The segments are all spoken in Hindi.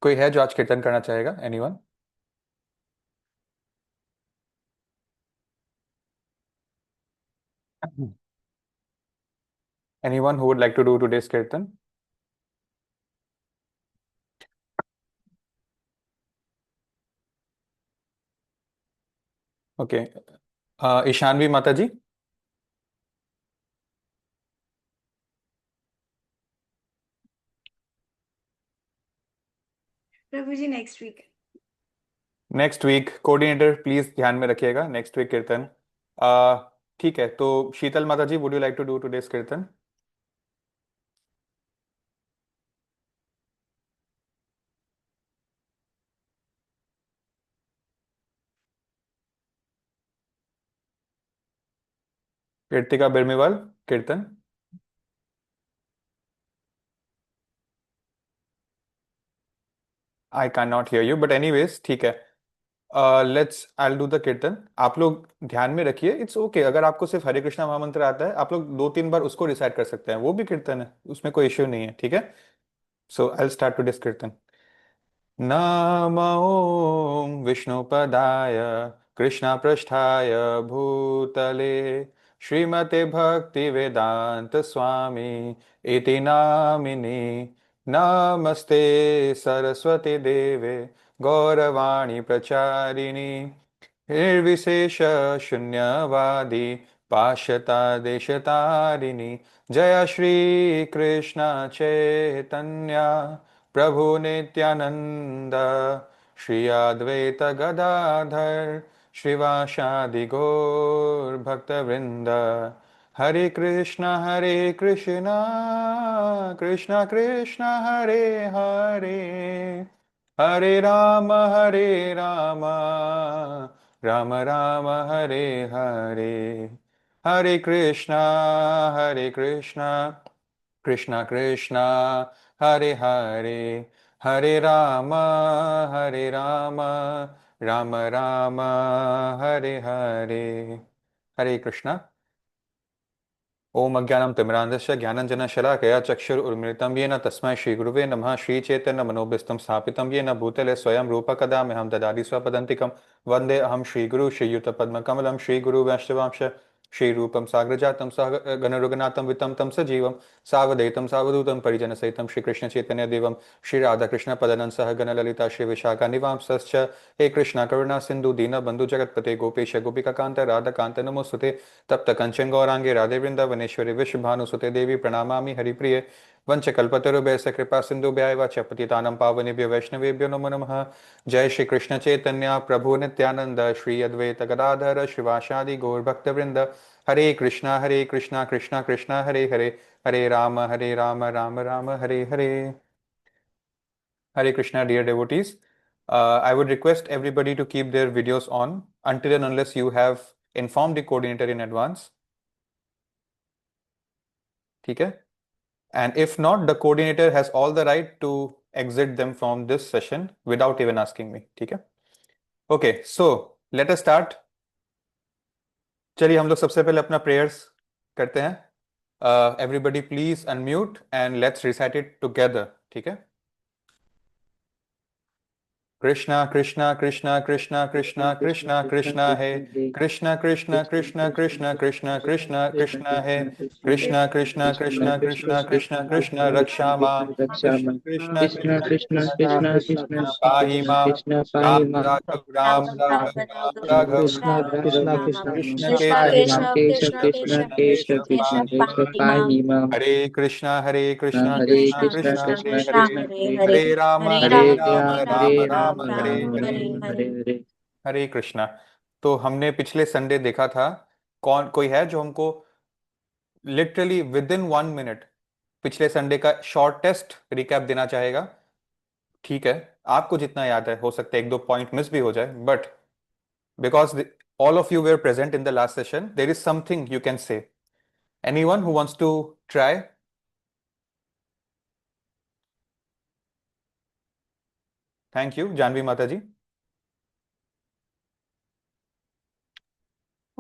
कोई है जो आज कीर्तन करना चाहेगा? Anyone? Anyone who would like to do today's kirtan? Okay. Ishanvi Mata ji. Prabhu ji next week. Next week coordinator please ध्यान में रखिएगा, नेक्स्ट वीक कीर्तन। अ, ठीक है, तो Sheetal Mata ji, would you like to do today's kirtan? Kritika Birmiwal, kirtan. I can not hear you, but anyways ठीक है। Let's I will do the kirtan. आप लोग ध्यान में रखिए, इट्स ओके अगर आपको सिर्फ हरे कृष्णा महामंत्र आता है, आप लोग 2-3 बार उसको रिसाइट कर सकते हैं, वो भी कीर्तन है, उसमें कोई इश्यू नहीं है, ठीक है। सो आई विल स्टार्ट टुडेस कीर्तन। नमो विष्णुपदाय कृष्णपृष्ठाय भूतले श्रीमते भक्तिवेदांत स्वामी इति नामिने। नमस्ते सरस्वती देवे गौरवाणी प्रचारिणी निर्विशेष शून्यवादी पाश्चात्य जय श्री कृष्ण चैतन्य प्रभु नित्यानंद श्री अद्वैत गदाधर श्रीवासादि गौर भक्तवृंद। हरे कृष्णा कृष्ण कृष्ण हरे हरे, हरे राम राम राम हरे हरे। हरे कृष्णा कृष्ण कृष्ण हरे हरे, हरे राम राम राम हरे हरे। हरे कृष्णा। ओम अज्ञानं तिमिरान्धस्य ज्ञानञ्जनशलाकया चक्षुरुन्मिलितं येन तस्मै श्रीगुरुवे नमः। श्रीचैतन्यमनोभीष्टं स्थापितं येन भूतले स्वयं रूपकदा मह्यं ददाति स्वपदान्तिकं। वन्दे अहं श्रीगुरु श्रीयुतपद्मकमलं श्रीगुरुवैष्णवांश श्रीरूपं साग्रजातं सह गणरघुनाथं वितं तं सजीवं सावधैतं सावधूतं परिजनसहितं श्रीकृष्णचैतन्यदेवं श्रीराधाकृष्णपदनं सह गणललिता श्रीविशाखानिवांसश्च। हे कृष्ण करुणा सिन्धु दीनबन्धु जगत्पते गोपेश गोपिकान्त राधाकान्त नमोस्तुते। तप्त कंचन गौरांगे राधे वृंदावनेश्वरी विश्वभानुसुते देवी प्रणमामि हरिप्रिये। वंशकल्पतरुभ्यश्च कृपा सिन्धुभ्यः च पतितानं पावनेभ्यो वैष्णवेभ्यो नमो नमः। जय श्री कृष्ण चैतन्य प्रभु नित्यानंद श्री अद्वैत गदाधर शिवासादि गौर भक्तवृंद। हरे कृष्णा कृष्णा कृष्णा हरे हरे, हरे Ram Ram Ram Hare Hare. Hare Krishna, dear devotees. I would request everybody to keep their videos on until and unless you have informed the coordinator in advance. ठीक है? And if not, the coordinator has all the right to exit them from this session without even asking me. ठीक है? Okay, so let us start. चलिए हम लोग सबसे पहले अपना prayers करते हैं. Everybody please unmute and let's recite it together. ठीक है? कृष्णा कृष्णा कृष्णा कृष्णा कृष्णा कृष्णा कृष्णा है, कृष्णा कृष्णा कृष्णा कृष्णा कृष्णा कृष्णा कृष्णा है, कृष्णा कृष्णा कृष्णा कृष्णा कृष्णा कृष्णा रक्षा माम, कृष्ण कृष्ण कृष्ण कृष्ण कृष्ण पाहि माम, राम राघव राम राघव कृष्ण केशव कृष्ण कृष्ण केशव पाहि माम। हरे कृष्णा कृष्णा कृष्णा हरे हरे, हरे राम राम हरे हरे। हरे कृष्णा। तो हमने पिछले संडे देखा था, कौन कोई है जो हमको लिटरली विद इन 1 मिनट पिछले संडे का शॉर्टेस्ट रिकैप देना चाहेगा? ठीक है, आपको जितना याद है, हो सकता है एक दो पॉइंट मिस भी हो जाए, but because all of you were present in the last session, there is something you can say. Anyone who wants to try? Thank you Janvi माता जी।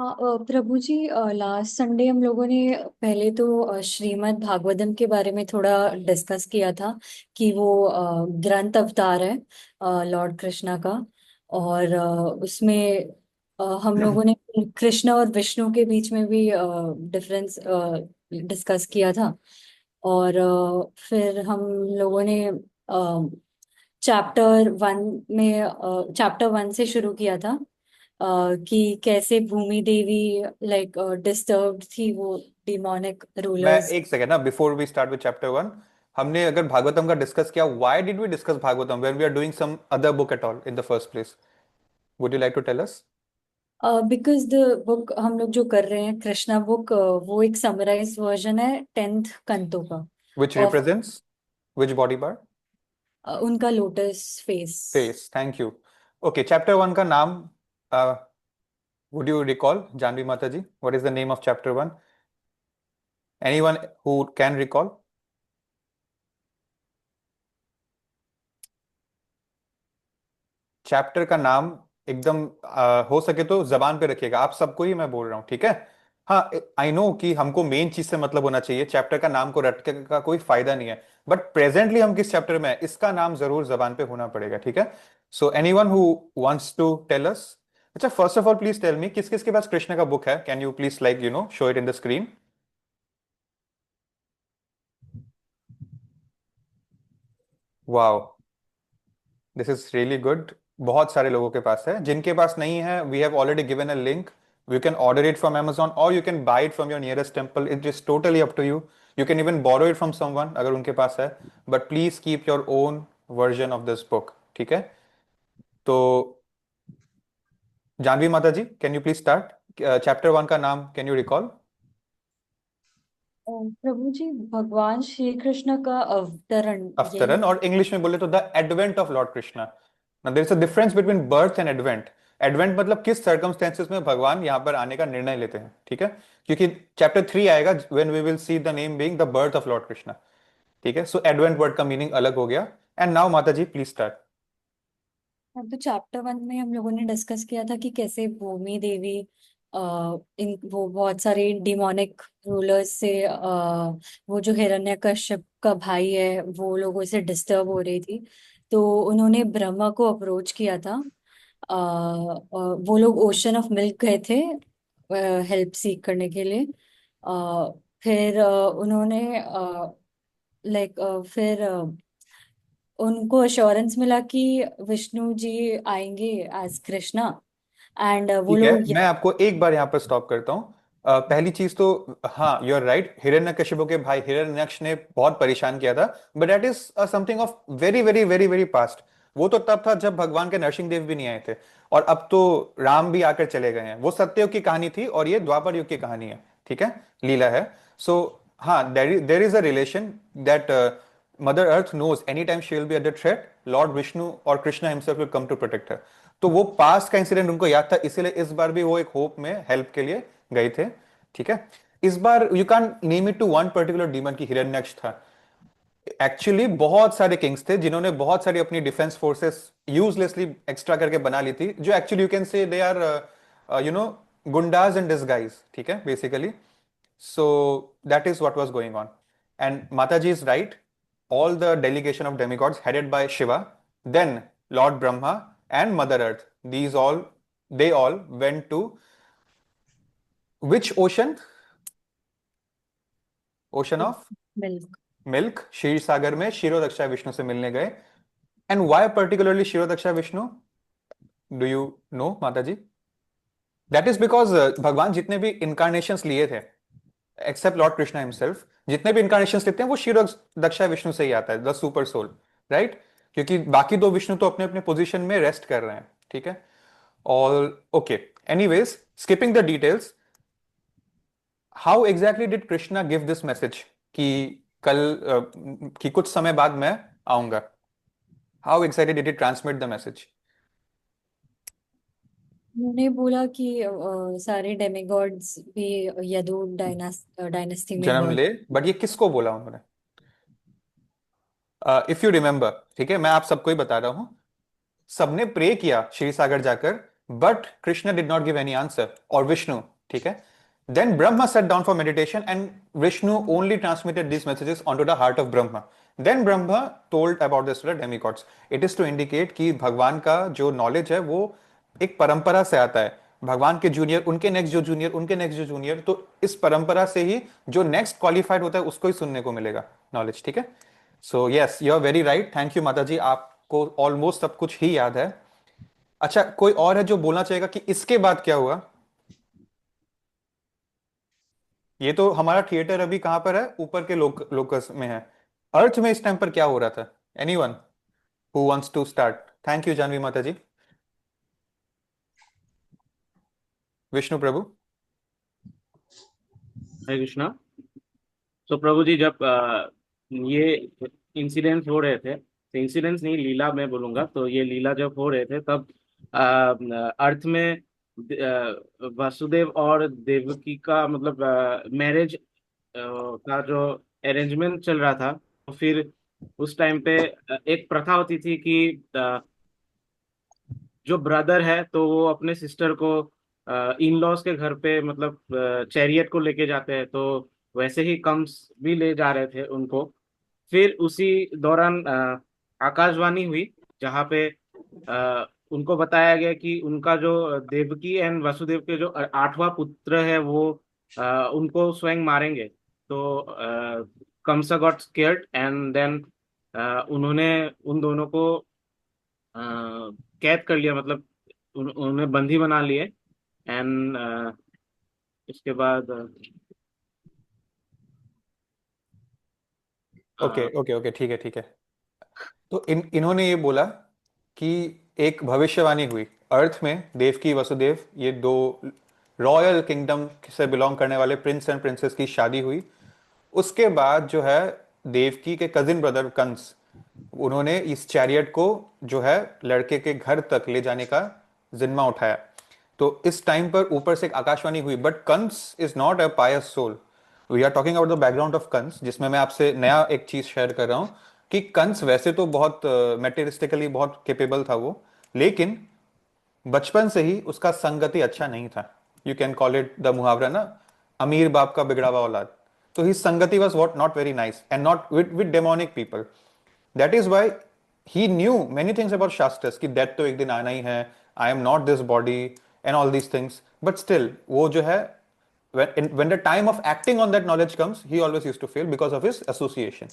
हाँ प्रभु जी, लास्ट संडे हम लोगों ने पहले तो श्रीमद् भागवतम के बारे में थोड़ा डिस्कस किया था कि वो ग्रंथ अवतार है लॉर्ड कृष्णा का। और उसमें हम लोगों ने कृष्ण और विष्णु के बीच में भी डिफरेंस डिस्कस किया था। और फिर हम लोगों ने चैप्टर 1 में चैप्टर 1 से शुरू किया था कि कैसे भूमि देवी लाइक डिस्टर्ब्ड थी, वो डिमोनिक मैं रूलर्स। एक सेकेंड ना, before we start with chapter 1, हमने अगर भागवतम का डिस्कस किया, why did we discuss Bhagavatam when we are doing some other book at all in the first place? Would you like to tell us? Because the book हम लोग जो कर रहे हैं कृष्णा बुक, वो एक समराइज वर्जन है 10th कंतों का which of represents which body part? उनका lotus face. Face, thank you. Okay, chapter 1 का नाम वुड यू रिकॉल, जानवी माता ji? What is the name of chapter 1? Anyone who can recall? Chapter का नाम एकदम हो सके तो जबान पे रखिएगा, आप सबको ही मैं बोल रहा हूँ, ठीक है? हाँ, आई नो कि हमको मेन चीज से मतलब होना चाहिए, चैप्टर का नाम को रटने का कोई फायदा नहीं है। बट प्रेजेंटली हम किस चैप्टर में है, इसका नाम जरूर जबान पे होना पड़ेगा, ठीक है? So anyone who wants to tell us? अच्छा, first of all please tell me, किस किस के पास कृष्ण का बुक है? Can you please like show it in the screen? Wow, this is really good. बहुत सारे लोगों के पास है। जिनके पास नहीं है, we have already given a link. You can order it from Amazon और you can buy it from your nearest temple. It is totally up to you. You can even borrow it from someone अगर उनके पास है। But please keep your own version of this book, ठीक है? तो जानवी माता ji, can you please start? Chapter 1 का नाम कैन यू रिकॉल? प्रभु जी, भगवान श्री कृष्ण का अवतरण, यही। अवतरण, और इंग्लिश में बोले तो the advent of lord Krishna. Now there is a difference between birth and advent. Advent मतलब किस सर्कमस्टेंसेस में भगवान यहाँ पर आने का निर्णय लेते हैं, ठीक है? क्योंकि चैप्टर 3 आएगा when we will see the name being the birth of lord Krishna, ठीक है? सो एडवेंट वर्ड का मीनिंग अलग हो गया। एंड नाउ माता जी प्लीज स्टार्ट। हाँ, तो चैप्टर 1 में हम लोगों ने डिस्कस किया था कि कैसे भूमि देवी इन वो बहुत सारे डिमोनिक रूलर्स से वो जो हिरण्यकश्यप का भाई है वो लोगों से डिस्टर्ब हो रही थी। तो उन्होंने ब्रह्मा को अप्रोच किया था। वो लोग ओशन ऑफ मिल्क गए थे हेल्प सीख करने के लिए। फिर उन्होंने लाइक फिर उनको अश्योरेंस मिला कि विष्णु जी आएंगे एज कृष्णा। एंड वो ठीक है, लोग मैं आपको एक बार यहाँ पर स्टॉप करता हूँ। पहली चीज तो, हाँ यू आर राइट, हिरण्यकशिपु के भाई हिरण्यक्ष ने बहुत परेशान किया था। But that is something of very very very very past. वो तो तब था जब भगवान के नरसिंह देव भी नहीं आए थे। और अब तो राम भी आकर चले गए हैं। वो सत्ययुग की कहानी थी और ये द्वापर युग की कहानी है, ठीक है? लीला है। सो हाँ, there is a relation that mother earth knows any time she will be under threat, lord Vishnu और Krishna himself will come to protect her. तो वो पास्ट का इंसिडेंट उनको याद था, इसीलिए इस बार भी वो एक होप में हेल्प के लिए गए थे, ठीक है? इस बार you can name it to one particular demon की हिरण्यक्ष था। एक्चुअली बहुत सारे किंग्स थे जिन्होंने बहुत सारी अपनी डिफेंस फोर्सेस यूजलेसली एक्स्ट्रा करके बना ली थी, जो actually you can say they are you know goondas in disguise, ठीक है, basically. So that is what was going on. And Mataji is right. All the delegation of demigods headed by Shiva, then Lord Brahma and Mother Earth, these all, they all went to which ocean? Ocean of milk. milk, क्षीर सागर में क्षीरोदक्षा विष्णु से मिलने गए। And why particularly क्षीरोदक्षा Vishnu? Do you know, Mataji? That is because भगवान जितने भी incarnations लिए थे, एक्सेप्ट लॉर्ड कृष्णा हिमसेल्फ, जितने भी इंकारनेशंस लेते हैं वो क्षीर दक्षा विष्णु से ही आता है, द सुपर सोल, राइट? क्योंकि बाकी दो विष्णु तो अपने अपने पोजीशन में रेस्ट कर रहे हैं, ठीक है? और okay, anyways, skipping the details, how exactly did Krishna give this message कि कल कि कुछ समय बाद मैं आऊंगा? How exactly did it transmit the message? उन्होंने बोला कि सारे डेमिगॉड्स भी यदु डायनेस्टी में जन्म बर्थ। ले, बट ये किसको बोला उन्होंने? इफ यू रिमेंबर, ठीक है, मैं आप सबको ही बता रहा हूं। सबने प्रे किया क्षीर सागर जाकर, but Krishna did not give any answer, और विष्णु, ठीक है। Then Brahma sat down for meditation and Vishnu only transmitted these messages onto the heart of Brahma. Then Brahma told about this to the demigods. It is to indicate कि भगवान का जो नॉलेज है वो एक परंपरा से आता है, भगवान के जूनियर उनके नेक्स्ट जो जूनियर उनके नेक्स्ट जो जूनियर, तो इस परंपरा से ही जो नेक्स्ट क्वालिफाइड होता है उसको ही सुनने को मिलेगा नॉलेज, ठीक है। So yes, you are very right, thank you माता जी, आपको ऑलमोस्ट सब कुछ ही याद है। अच्छा, कोई और है जो बोलना चाहेगा कि इसके बाद क्या हुआ? ये तो हमारा थिएटर अभी कहां पर है, ऊपर के लोकस में है। अर्थ में इस टाइम पर क्या हो रहा था? Anyone who wants to start? Thank you Janvi माता जी। विष्णु प्रभु। हरे कृष्णा। तो प्रभु जी, जब ये इंसिडेंट्स हो रहे थे, तो इंसिडेंट्स नहीं, लीला मैं बोलूंगा, तो ये लीला जब हो रहे थे तब अर्थ में वासुदेव और देवकी का मतलब का जो अरेंजमेंट चल रहा था। तो फिर उस टाइम पे एक प्रथा होती थी कि जो ब्रदर है तो वो अपने सिस्टर को इन लॉज के घर पे मतलब चैरियट को लेके जाते हैं, तो वैसे ही कम्स भी ले जा रहे थे उनको। फिर उसी दौरान आकाशवाणी हुई, जहाँ पे उनको बताया गया कि उनका जो देवकी एंड वसुदेव के जो आठवां पुत्र है वो उनको स्वयं मारेंगे। तो कंसा गॉट स्केयर्ड एंड देन उन्होंने उन दोनों को कैद कर लिया, मतलब उन्हें बंदी बना लिए। एंड इसके बाद ओके ओके ओके, ठीक है ठीक है। तो इन्होंने ये बोला कि एक भविष्यवाणी हुई, अर्थ में देवकी वसुदेव ये दो रॉयल किंगडम से बिलोंग करने वाले प्रिंस एंड प्रिंसेस की शादी हुई। उसके बाद जो है देवकी के कजिन ब्रदर कंस, उन्होंने इस चैरियट को जो है लड़के के घर तक ले जाने का जिम्मा उठाया। तो इस टाइम पर ऊपर से एक आकाशवाणी हुई, but Kamsa is not a pious soul. We are talking about the background of Kamsa, जिसमें मैं आपसे नया एक चीज शेयर कर रहा हूं कि कंस वैसे तो बहुत मेटेरियलिस्टिकली बहुत कैपेबल था वो, लेकिन बचपन से ही उसका संगति अच्छा नहीं था। You can call it the मुहावरा ना, अमीर बाप का बिगड़ा हुआ औलाद। तो ही संगति was what not very nice and not with demonic people. That is why he new many things about shastras कि डेथ तो एक दिन आना ही है, I am not this body and all these things, but still वो जो है when the time of acting on that knowledge comes, he always used to fail because of his association,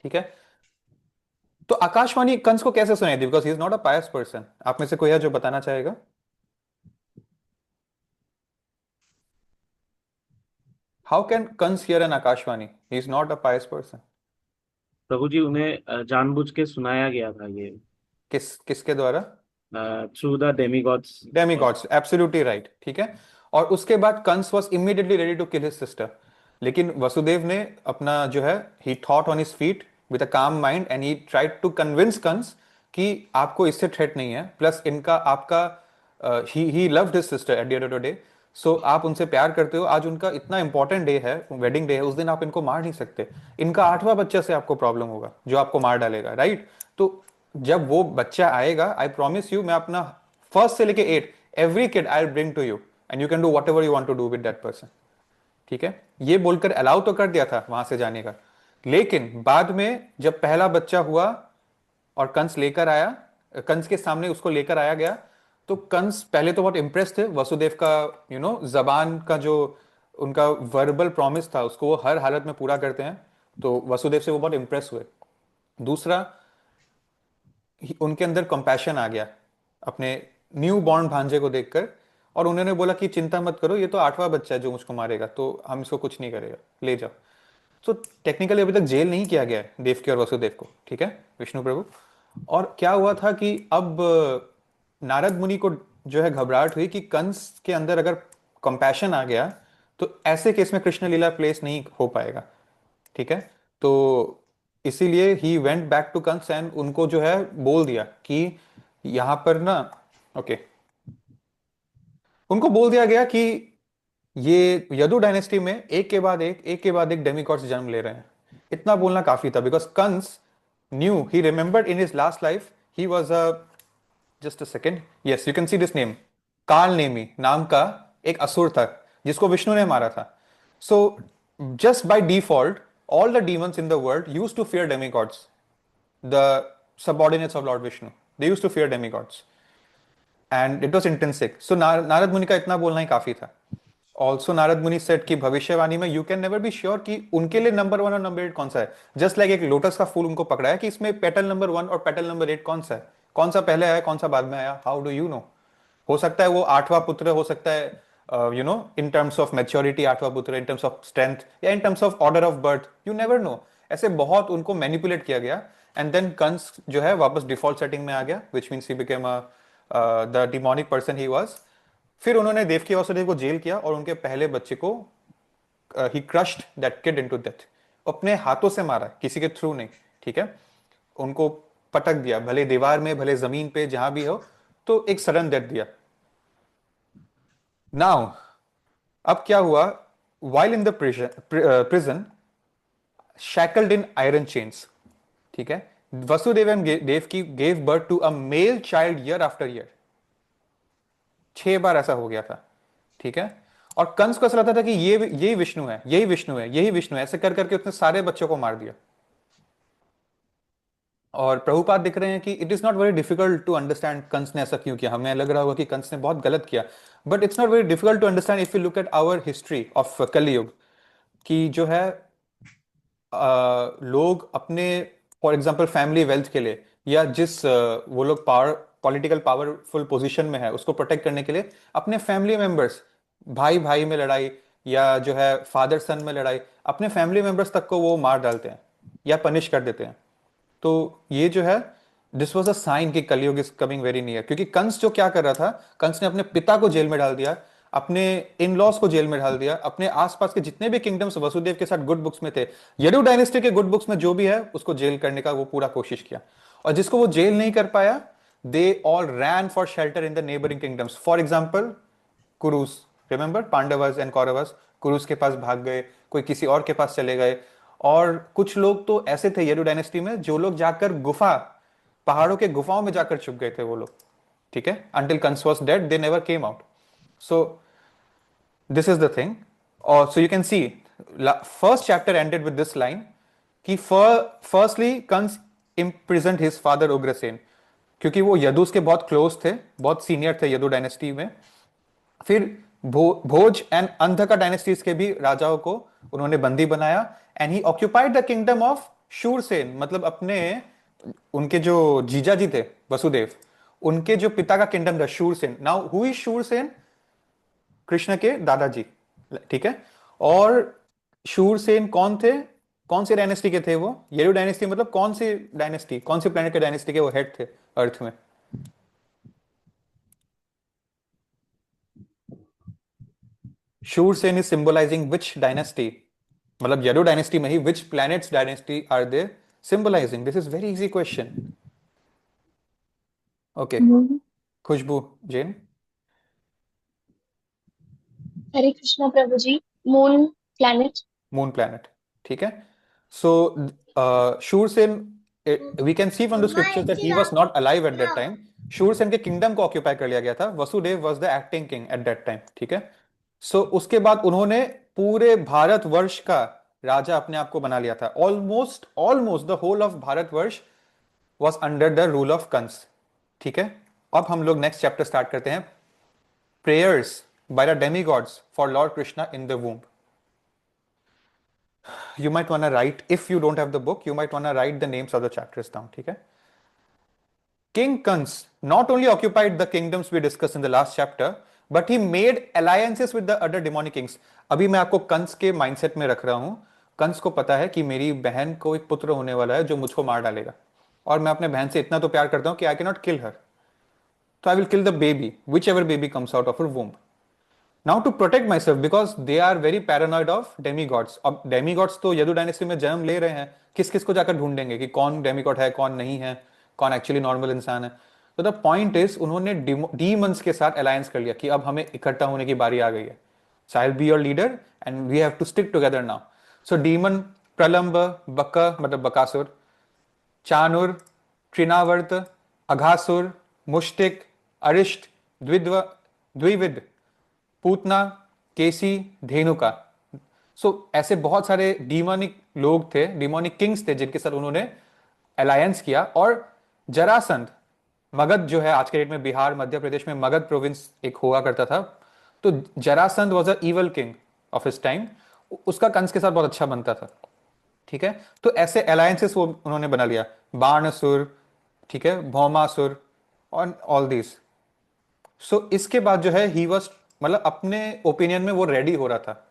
ठीक है। तो आकाशवाणी कंस को कैसे सुनाई दी? Because he is not a pious person. आप में से कोई है जो बताना चाहेगा? How can Kansa hear an akashvani? He is not a pious person. Prabhu ji, उन्हें जानबूझ के सुनाया गया था ये, किसके द्वारा? Through the demigods. Demigods, absolutely right, ठीक है। और उसके बाद Kansa was immediately ready to kill his sister, लेकिन वसुदेव ने अपना जो है he thought on his feet with a calm mind and he tried to convince Kansa कि आपको इससे थ्रेट नहीं है, प्लस इनका आपका he loved his sister at the end of the day. So आप उनसे प्यार करते हो, आज उनका इतना इंपॉर्टेंट डे है, वेडिंग डे है, उस दिन आप इनको मार नहीं सकते। इनका आठवां बच्चा से आपको प्रॉब्लम होगा जो आपको मार डालेगा, राइट? तो जब वो बच्चा आएगा, आई प्रॉमिस यू, मैं अपना फर्स्ट से लेके at every kid I bring to you and you can do whatever you want to do with that person, ठीक है। ये बोलकर अलाउ तो कर दिया था वहां से जाने का, लेकिन बाद में जब पहला बच्चा हुआ और कंस लेकर आया, कंस के सामने उसको लेकर आया गया, तो कंस पहले तो बहुत इंप्रेस थे वसुदेव का, जबान का जो उनका वर्बल प्रॉमिस था उसको वो हर हालत में पूरा करते हैं, तो वसुदेव से वो बहुत इंप्रेस हुए। दूसरा, उनके अंदर कंपैशन आ गया अपने न्यू बॉर्न भांजे को देखकर, और उन्होंने बोला कि चिंता मत करो, ये तो आठवां बच्चा है जो मुझको मारेगा, तो हम इसको कुछ नहीं करेगा, ले जाओ। तो टेक्निकली अभी तक जेल नहीं किया गया है देवकी और वसुदेव को, ठीक है विष्णु प्रभु। और क्या हुआ था कि अब नारद मुनि को जो है घबराहट हुई कि कंस के अंदर अगर कंपैशन आ गया तो ऐसे केस में कृष्ण लीला प्लेस नहीं हो पाएगा, ठीक है। तो इसीलिए ही went back to Kamsa and उनको जो है बोल दिया कि यहां पर ना, ओके, उनको बोल दिया गया कि ये यदु डायनेस्टी में एक के बाद एक डेमिगॉड्स जन्म ले रहे हैं। इतना बोलना काफी था, because Kamsa knew, he remembered in his last life he was a, just a second, yes you can see this name, Kalanemi नाम का एक असुर था जिसको विष्णु ने मारा था. So just by default all the demons in the world used to fear demigods, the subordinates of Lord Vishnu. They used to fear demigods. And it was intrinsic. So Narad मुनि का इतना बोलना ही काफी था. ऑल्सो नारद मुनि सेट कि भविष्यवाणी में you can never be sure कि उनके लिए नंबर 1 और नंबर 8 कौन सा है. जस्ट लाइक एक लोटस का फूल उनको पकड़ा है कि इसमें पेटल नंबर 1 और पेटल नंबर 8 कौन सा है, कौन सा पहले आया कौन सा बाद में आया. How do you know? हो सकता है वो 8वां पुत्र हो सकता है, you know, in terms of maturity 8वां पुत्र, इन टर्म्स ऑफ स्ट्रेंथ, या in terms of order of birth. You never know. ऐसे बहुत उनको मैनिपुलेट किया गया. एंड देन कंस जो है वापस डिफॉल्ट सेटिंग में आ गया, which means he became the demonic person he was. फिर उन्होंने देवकी वासुदेव को जेल किया और उनके पहले बच्चे को he crushed that kid into death. अपने हाथों से मारा, किसी के थ्रू नहीं. ठीक है, उनको पटक दिया, भले दीवार में भले जमीन पे जहां भी हो, तो एक सडन डेथ दिया. नाउ अब क्या हुआ? While in the prison shackled in iron chains. ठीक है, Vasudev and Devaki gave birth to a male child year after year. 6 बार ऐसा हो गया था. ठीक है, और कंस को ऐसा लगता था कि ये यही विष्णु है, यही विष्णु है, यही विष्णु है. ऐसे कर करके उसने सारे बच्चों को मार दिया. और प्रभुपाद दिख रहे हैं कि it is not very difficult to understand Kamsa ने ऐसा क्यों किया. हमें लग रहा होगा कि कंस ने बहुत गलत किया, but it's not very difficult to understand if you look at our history of Kaliyuga. कि जो है लोग अपने, फॉर एग्जांपल फैमिली वेल्थ के लिए, या जिस वो लोग पावर, पॉलिटिकल पावरफुल पोजीशन में है, उसको प्रोटेक्ट करने के लिए अपने फैमिली मेंबर्स, भाई भाई में लड़ाई, या जो है फादर सन में लड़ाई, अपने फैमिली मेंबर्स तक को वो मार डालते हैं या पनिश कर देते हैं. तो ये जो है, दिस वॉज अ साइन कि कलयुग इज कमिंग वेरी नियर. क्योंकि कंस जो क्या कर रहा था, कंस ने अपने पिता को जेल में डाल दिया, अपने इन लॉज को जेल में डाल दिया, अपने आसपास के जितने भी किंगडम्स वसुदेव के साथ गुड बुक्स में थे, यदु डायनेस्टी के गुड बुक्स में जो भी है, उसको जेल करने का वो पूरा कोशिश किया. और जिसको वो जेल नहीं कर पाया, they all ran for shelter in the neighbouring kingdoms. For example Kurus, remember Pandavas and Kauravas, Kurus के पास भाग गए, कोई किसी और के पास चले गए. और कुछ लोग तो ऐसे थे यदु डायनेस्टी में जो लोग जाकर गुफा, पहाड़ों के गुफाओं में जाकर छुप गए थे वो लोग. ठीक है, until Kamsa was dead they never came out. So this is the thing. So you can see first chapter ended with this line कि firstly Kamsa imprisoned his father Ugrasen, क्योंकि वो यदुस के बहुत क्लोज थे, बहुत सीनियर थे यदु डायनेस्टी में. फिर भोज एंड अंधका डायनेस्टीज के भी राजाओं को उन्होंने बंदी बनाया. And he occupied the kingdom of Shurasena, मतलब अपने, उनके जो जीजा जी थे वसुदेव, उनके जो पिता का किंगडम था Shurasena. Now who is Shurasena? Krishna के दादाजी. ठीक है, और शूरसेन कौन थे, कौन सी डायनेस्टी के थे वो? येरू डायनेस्टी, मतलब कौन सी डायनेस्टी, कौन सी प्लेनेट के डायनेस्टी के वो हेड थे अर्थ में? Shurasena is symbolising which dynasty, मतलब येरू डायनेस्टी में ही which planets dynasty are they symbolising? This is very easy question. Okay, Khushboo Jain. Hare Krishna Prabhu ji. Moon planet. Moon planet. ठीक है, so Shurasena, we can see from the scripture that he was not alive at that time. Shurasena के किंगडम को ऑक्यूपाई कर लिया गया था. Vasudeva was the acting king at that time. ठीक है, सो उसके बाद उन्होंने पूरे भारतवर्ष का राजा अपने आप को बना लिया था. Almost almost the whole of Bharatvarsha was under the rule of Kamsa. ठीक है, अब हम लोग नेक्स्ट चैप्टर स्टार्ट करते हैं. Prayers by the demigods for Lord Krishna in the womb. You might want to write, if you don't have the book, you might want to write the names of the chapters down. ठीक है, King Kans not only occupied the kingdoms we discussed in the last chapter, but he made alliances with the other demonic kings. अभी मैं आपको कंस के माइंडसेट में रख रहा हूं. कंस को पता है कि मेरी बहन को एक पुत्र होने वाला है जो मुझको मार डालेगा, और मैं अपने बहन से इतना तो प्यार करता हूं कि आई कैन नॉट किल हर, तो I will kill the baby, which ever baby comes out of her womb. Now to protect myself because they are very paranoid of demigods. अब demigods तो यदु डायनेस्टी में जन्म ले रहे हैं, किस किस को जाकर ढूंढेंगे कि कौन डेमिगॉड है, कौन नहीं है, कौन एक्चुअली नॉर्मल इंसान है. तो द पॉइंट इज, उन्होंने डीमंस के साथ अलायंस कर लिया कि अब हमें इकट्ठा होने की बारी आ गई है. So I'll be your leader and we have to stick together now. So demon प्रलंब, बक मतलब बकासुर, चानुर, त्रिनावर्त, अघासुर, मुष्टिक, अरिष्ट, द्विद्व, द्विविद, पूतना, केसी, धेनुका। ऐसे बहुत सारे डीमोनिक लोग थे, डीमोनिक किंग्स थे जिनके साथ उन्होंने अलायंस किया। और जरासंध, मगध जो है आज के डेट में बिहार मध्य प्रदेश में मगध प्रोविंस एक हुआ करता था, तो Jarasandh was a evil king of his time, उसका कंस के साथ बहुत अच्छा बनता था। ठीक है, तो ऐसे अलायंसेस वो उन्होंने बना लिया, बाणसुर, ठीक है, भौमासुर, और ऑल दिस। इसके बाद जो है ही वॉज, मतलब अपने ओपिनियन में वो रेडी हो रहा था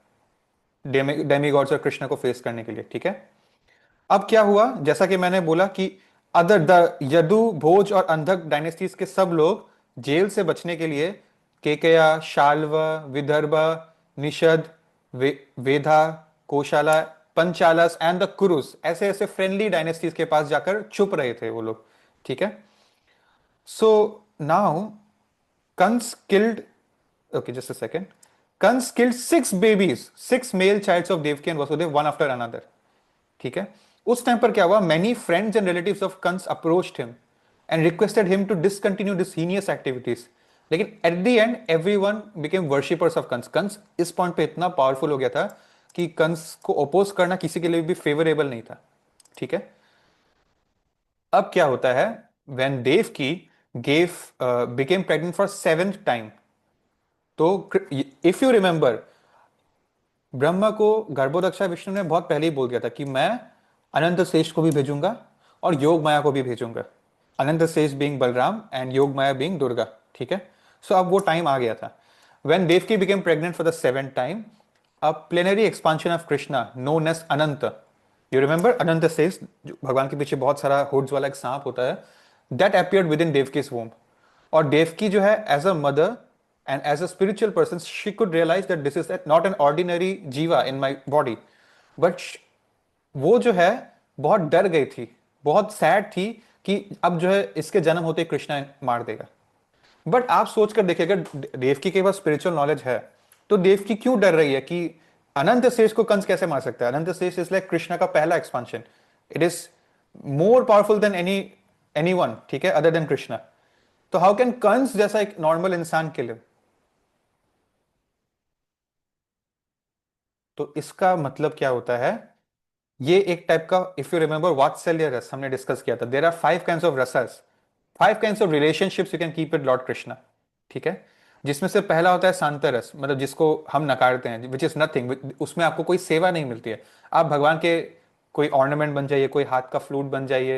डेमी गॉड्स और कृष्ण को फेस करने के लिए। ठीक है, अब क्या हुआ, जैसा कि मैंने बोला कि अदर द यदु, भोज और अंधक डायनेस्टीज के सब लोग जेल से बचने के लिए केकया, शाल्व, विदर्भ, निषद, वेधा, कोशाला, पंचालस एंड द कुरुस, ऐसे ऐसे फ्रेंडली डायनेस्टीज के पास जाकर छुप रहे थे वो लोग। ठीक है, so now Kamsa killed, okay, just a second. Kans killed 6 babies, 6 male childs of Devki and Vasudev, one after another. ठीक है, उस टाइम पर क्या हुआ, many friends and relatives of Kans approached him and requested him to discontinue this heinous activities. लेकिन at the end everyone became worshippers of Kans. Kans इस पॉइंट पे इतना पावरफुल हो गया था कि कंस को ओपोज करना किसी के लिए भी फेवरेबल नहीं था। ठीक है, अब क्या होता है, when Devki gave became pregnant for 7th time, तो इफ यू रिमेंबर, ब्रह्मा को गर्भोदक्षा विष्णु ने बहुत पहले ही बोल दिया था कि मैं अनंत शेष को भी भेजूंगा और योग माया को भी भेजूंगा, अनंत शेष बीइंग बलराम एंड योग माया बीइंग दुर्गा। ठीक है, अब वो टाइम आ गया था when Devaki became pregnant for the 7th time. A plenary expansion of Krishna known as Ananta, you remember Ananta Shesha, भगवान के पीछे बहुत सारा हुड्स वाला एक सांप होता है, that appeared within Devaki's womb. और देवकी जो है as a mother and as a spiritual person she could realize that this is not an ordinary jiva in my body, but वो जो है बहुत डर गई थी, बहुत सैड थी कि अब जो है इसके जन्म होते ही कृष्णा मार देगा। बट आप सोच कर देखिए, अगर देवकी के पास स्पिरिचुअल नॉलेज है तो देवकी क्यों डर रही है कि अनंत शेष को कंस कैसे मार सकता है? अनंत शेष इज लाइक कृष्णा का पहला expansion, it is more powerful than anyone, ठीक है, अदर देन कृष्णा। तो हाउ कैन कंस जैसा एक नॉर्मल इंसान किल हिम? तो इसका मतलब क्या होता है, ये एक टाइप का, इफ यू रिमेंबर वात्सल्य रस हमने डिस्कस किया था, there are 5 kinds of rasas, 5 kinds of relationships you can keep with lord Krishna. ठीक है, जिसमें से पहला होता है शांत रस, मतलब जिसको हम नकारते हैं, विच इज नथिंग, उसमें आपको कोई सेवा नहीं मिलती है, आप भगवान के कोई ऑर्नामेंट बन जाइए, कोई हाथ का फ्लूट बन जाइए,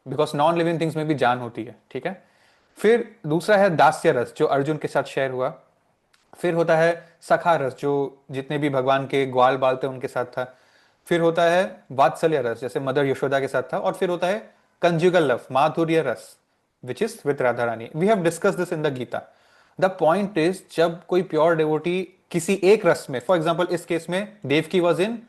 बिकॉज नॉन लिविंग थिंग्स में भी जान होती है। ठीक है, फिर दूसरा है दास्य रस जो अर्जुन के साथ शेयर हुआ, फिर होता है सखा रस जो जितने भी भगवान के ग्वाल बाल थे उनके साथ था, फिर होता है वात्सल्य रस जैसे मदर यशोदा के साथ था, और फिर होता है conjugal love, madhurya rasa, which is with Radha Rani. We have discuss this in the Gita. The point is, जब कोई प्योर डिवोटी किसी एक रस में, फॉर एग्जाम्पल इस केस में Devaki was in,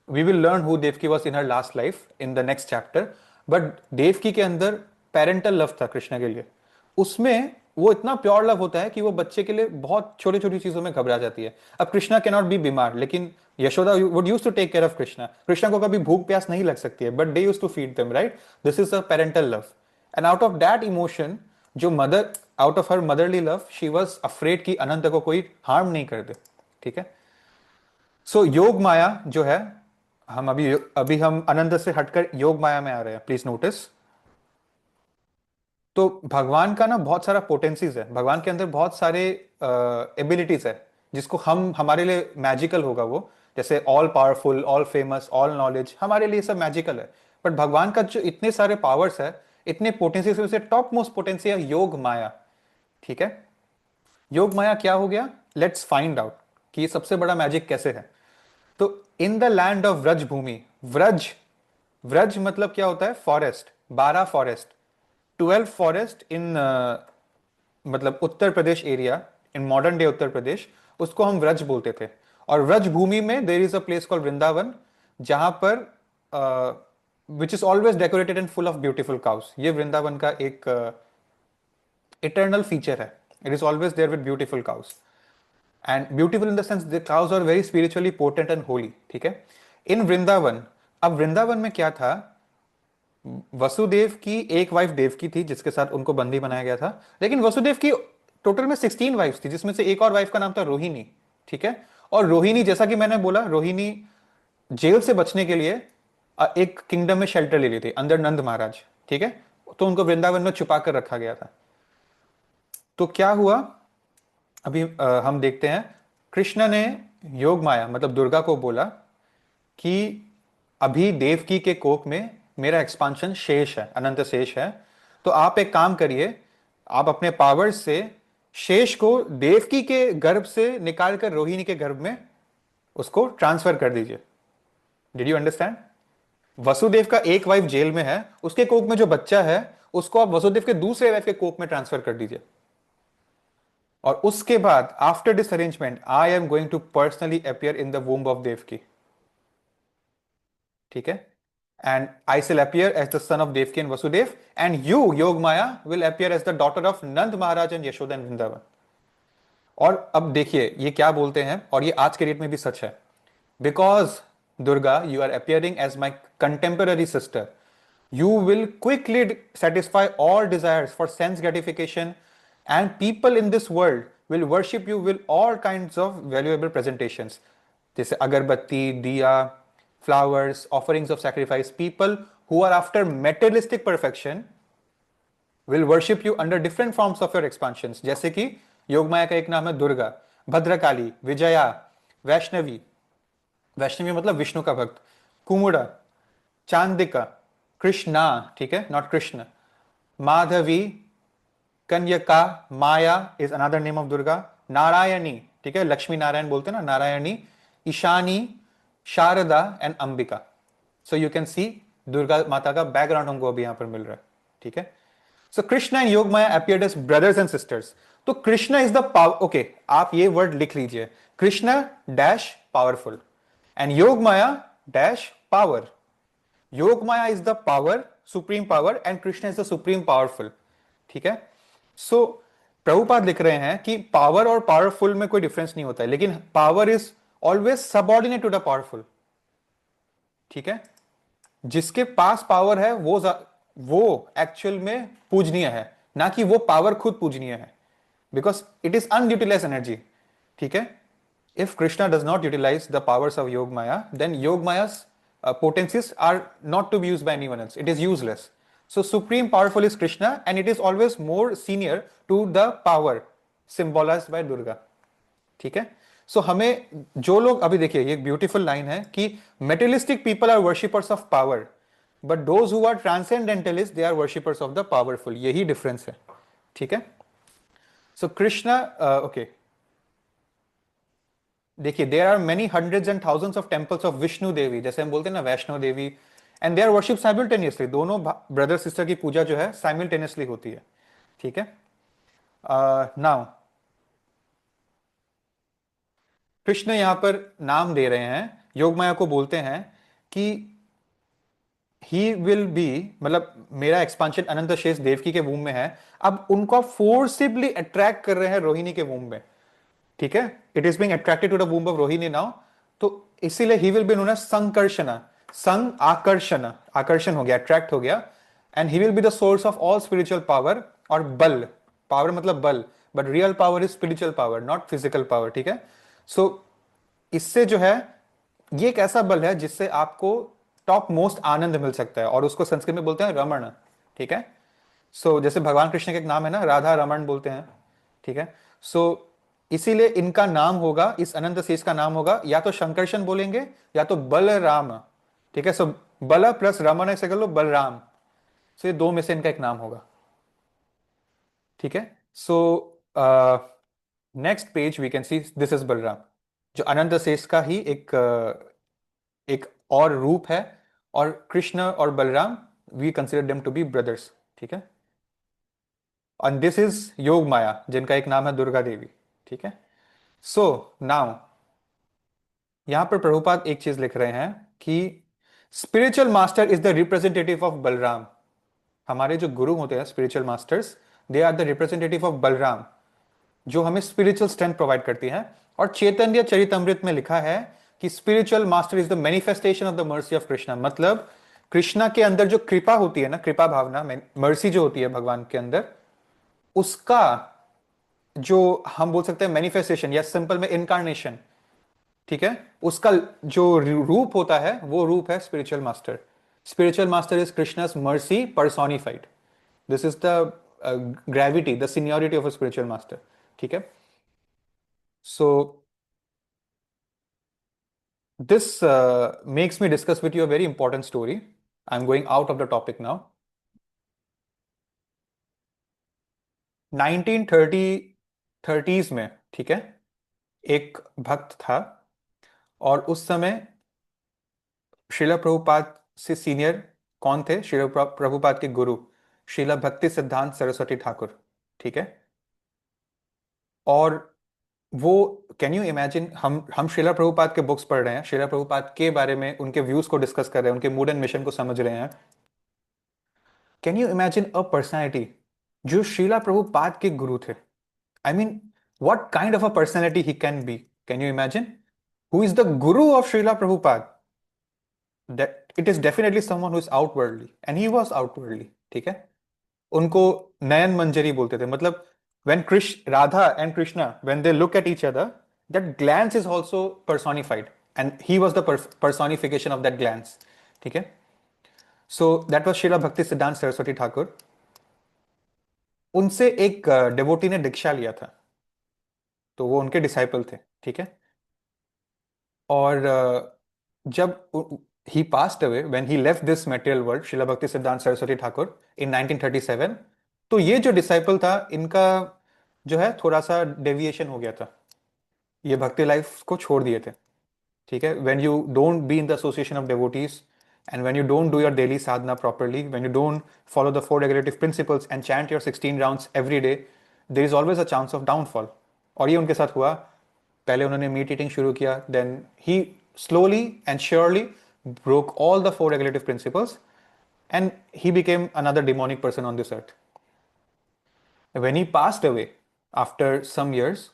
we will learn who Devaki was in her last life in the next chapter, but Devaki के अंदर पेरेंटल लव था कृष्ण के लिए, उसमें वो इतना प्योर लव होता है कि वो बच्चे के लिए बहुत छोटी छोटी चीजों में घबरा जाती है। अब कृष्णा कैन नॉट बी बीमार, लेकिन Yashoda would use to take care of Krishna, Krishna को कभी भूख प्यास नहीं लग सकती है, but they use to feed them, right? This is a parental love, and out of that emotion, जो mother, out of her motherly love, she was afraid कि अनंत को कोई हार्म नहीं कर दे। ठीक है, योग माया जो है, हम अभी हम अनंत से हटकर योग माया में आ रहे हैं, प्लीज नोटिस। तो भगवान का ना बहुत सारा पोटेंसीज है, भगवान के अंदर बहुत सारे एबिलिटीज है जिसको हम, हमारे लिए मैजिकल होगा वो, जैसे all powerful, all famous, all knowledge, हमारे लिए सब मैजिकल है। बट भगवान का जो इतने सारे पावर्स है, इतने पोटेंसीज में से टॉप मोस्ट पोटेंसी है योग माया। ठीक है, योग माया क्या हो गया, लेट्स फाइंड आउट कि ये सबसे बड़ा मैजिक कैसे है। तो in the land of Vraj Bhoomi, Vraj, Vraj मतलब क्या होता है, फॉरेस्ट, 12 फॉरेस्ट, 12 फॉरेस्ट इन, मतलब Uttar Pradesh area, in modern day Uttar Pradesh, उसको हम व्रज बोलते थे। और व्रज भूमि में there is a place called Vrindavan, जहां पर which is always decorated and full of beautiful cows. ये वृंदावन का एक इटर्नल फीचर है, it is always there with beautiful cows, and beautiful in the sense the cows are very spiritually potent and holy. ठीक है, इन वृंदावन, अब वृंदावन में क्या था, वसुदेव की एक वाइफ देवकी थी जिसके साथ उनको बंदी बनाया गया था, लेकिन वसुदेव की टोटल में 16 वाइफ्स थी, जिसमें से एक और वाइफ का नाम था रोहिणी, ठीक है। और रोहिणी, जैसा कि मैंने बोला, रोहिणी जेल से बचने के लिए एक किंगडम में शेल्टर ले ली थी अंदर नंद महाराज, ठीक है। तो उनको वृंदावन में छुपा कर रखा गया था। तो क्या हुआ, अभी हम देखते हैं, कृष्ण ने योग माया मतलब दुर्गा को बोला कि अभी देवकी के कोख में मेरा एक्सपांशन शेष है, अनंत शेष है, तो आप एक काम करिए, आप अपने पावर से शेष को देवकी के गर्भ से निकालकर रोहिणी के गर्भ में उसको ट्रांसफर कर दीजिए। Did you understand? वसुदेव का एक वाइफ जेल में है, उसके कोख में जो बच्चा है उसको आप वसुदेव के दूसरे वाइफ के कोख में ट्रांसफर कर दीजिए। और उसके बाद after this arrangement I am going to personally appear in the womb of Devaki, ठीक है। And I shall appear as the son of Devki and Vasudev, and you, Yog Maya, will appear as the daughter of Nand Maharaj and Yashoda and Vrindavan. और अब देखिए ये क्या बोलते हैं, और ये आज के डेट में भी सच है। Because Durga, you are appearing as my contemporary sister, you will quickly satisfy all desires for sense gratification, and people in this world will worship you with all kinds of valuable presentations, जैसे अगरबत्ती, दिया, flowers, offerings of sacrifice. People who are after materialistic perfection will worship you under different forms of your expansions, जैसे कि योगमाया का एक नाम है दुर्गा, भद्रकाली, विजया, वैष्णवी, वैष्णवी मतलब विष्णु का भक्त, कुमुड़ा, चांदिका, कृष्णा, ठीक है, not Krishna, Madhavi, Kanyaka, Maya is another name of Durga, Narayani, ठीक है, लक्ष्मी नारायण बोलते हैं ना, Narayani, Ishani, Sharada and Ambika. So you can see Durga Mata का बैकग्राउंड हमको अभी यहां पर मिल रहा है, ठीक है। So Krishna and Yogamaya appeared as brothers and sisters. तो Krishna is the power, okay, आप ये वर्ड लिख लीजिए, Krishna dash powerful and Yogamaya dash power. Yogamaya is the power, supreme power, and Krishna is the supreme powerful, ठीक है। सो प्रभुपाद लिख रहे हैं कि पावर और पावरफुल में कोई डिफरेंस नहीं होता है, लेकिन power is always subordinate to the powerful, ठीक है। जिसके पास पावर है वो एक्चुअल में पूजनीय है, ना कि वो पावर खुद पूजनीय है, because it is unutilize energy, ठीक है। If Krishna does not utilize the powers of Yoga Maya, then योग माया's potencies are not to be used by anyone else. It is useless. So supreme powerful is Krishna, and it is always more senior to the power symbolized by Durga. ठीक है। सो हमें जो लोग, अभी देखिए ये ब्यूटीफुल लाइन है कि materialistic people are worshippers of power, but those who are transcendentalists they are worshippers of the powerful. यही डिफरेंस है, ठीक है। सो कृष्णा, ओके, देखिए there are many hundreds and thousands of temples of Vishnu Devi, जैसे हम बोलते हैं ना Vaishno Devi, and they are worship simultaneously. दोनों ब्रदर सिस्टर की पूजा जो है साइमल्टेनियसली होती है, ठीक है। नाउ कृष्ण यहां पर नाम दे रहे हैं, योगमाया को बोलते हैं कि ही विल बी, मतलब मेरा एक्सपांशन अनंत शेष देवकी के वूम में है। अब उनको फोर्सिबली अट्रैक्ट कर रहे हैं रोहिणी के वूम में, ठीक है। It is being attracted to the womb of Rohini now, तो इसीलिए he will be known as Sankarshana, संग आकर्षण, आकर्षण हो गया, अट्रैक्ट हो गया, and he will be the source of all spiritual power और बल। पावर मतलब बल, but real power is spiritual power, not physical power, ठीक है। सो इससे जो है ये एक ऐसा बल है जिससे आपको टॉप मोस्ट आनंद मिल सकता है, और उसको संस्कृत में बोलते हैं रमण, ठीक है। सो जैसे भगवान कृष्ण का एक नाम है ना, राधा रमण बोलते हैं, ठीक है। सो इसीलिए इनका नाम होगा, इस अनंत शेष का नाम होगा या तो शंकरशन बोलेंगे या तो बलराम, ठीक है। सो बल प्लस रमन ऐसे कर लो, बलराम। सो ये दो में से इनका एक नाम होगा, ठीक है। So next page we can see this is Balram, जो अनंत शेष का ही एक और रूप है, और कृष्ण और Balram we consider them to be brothers, ठीक है। एंड दिस इज योग माया, जिनका एक नाम है दुर्गा देवी, ठीक है। सो नाउ यहां पर प्रभुपाद एक चीज लिख रहे हैं कि spiritual master is the representative of Balram. हमारे जो गुरु होते हैं spiritual masters, they are the representative of Balram, जो हमें स्पिरिचुअल स्ट्रेंथ प्रोवाइड करती है। और चैतन्य चरितमृत में लिखा है कि spiritual master is the manifestation of the mercy of Krishna, मतलब कृष्णा के अंदर जो कृपा होती है ना, कृपा भावना, मर्सी जो होती है भगवान के अंदर, उसका जो हम बोल सकते हैं मैनिफेस्टेशन या सिंपल में इनकारनेशन, ठीक है, उसका जो रूप होता है वो रूप है spiritual master. Spiritual master is Krishna's mercy personified. This is the gravity, the seniority of a spiritual master. ठीक है. सो this makes me discuss with you a very important story. I'm going out of the topic now. 1930s में, ठीक है, एक भक्त था और उस समय श्रीला प्रभुपाद से सीनियर कौन थे? श्रीला प्रभुपाद के गुरु श्रीला भक्ति सिद्धांत सरस्वती ठाकुर. ठीक है. और वो, कैन यू इमेजिन, हम श्रीला प्रभुपाद के बुक्स पढ़ रहे हैं, श्रीला प्रभुपाद के बारे में उनके व्यूज को डिस्कस कर रहे हैं, उनके मूड एंड मिशन को समझ रहे हैं. Can you imagine a personality जो श्रीला प्रभुपाद के गुरु थे? I mean, what kind of a personality he can be? Can you imagine who is the guru of Srila Prabhupada? That it is definitely someone who is outwardly, and he was outwardly. ठीक है. उनको नयन मंजरी बोलते थे. मतलब when Radha and Krishna, when they look at each other, that glance is also personified, and he was the personification of that glance. ठीक है. So that was Srila Bhakti Siddhanta Saraswati Thakur. उनसे एक डेवोटी ने दीक्षा लिया था, तो वो उनके डिसाइपल थे. ठीक है. और जब he passed away, when he left this material world, Srila Bhakti Siddhanta Saraswati Thakur in 1937, तो ये जो डिसाइपल था इनका जो है थोड़ा सा डेविएशन हो गया था. ये भक्ति लाइफ को छोड़ दिए थे. ठीक है. when you don't be in the association of devotees, and when you don't do your daily sadhana properly, when you don't follow the four regulative principles and chant your 16 rounds every day, there is always a chance of downfall. और ये उनके साथ हुआ. पहले उन्होंने मीट ईटिंग शुरू किया, then he slowly and surely broke all the four regulative principles, and he became another demonic person on this earth. When he passed away after some years,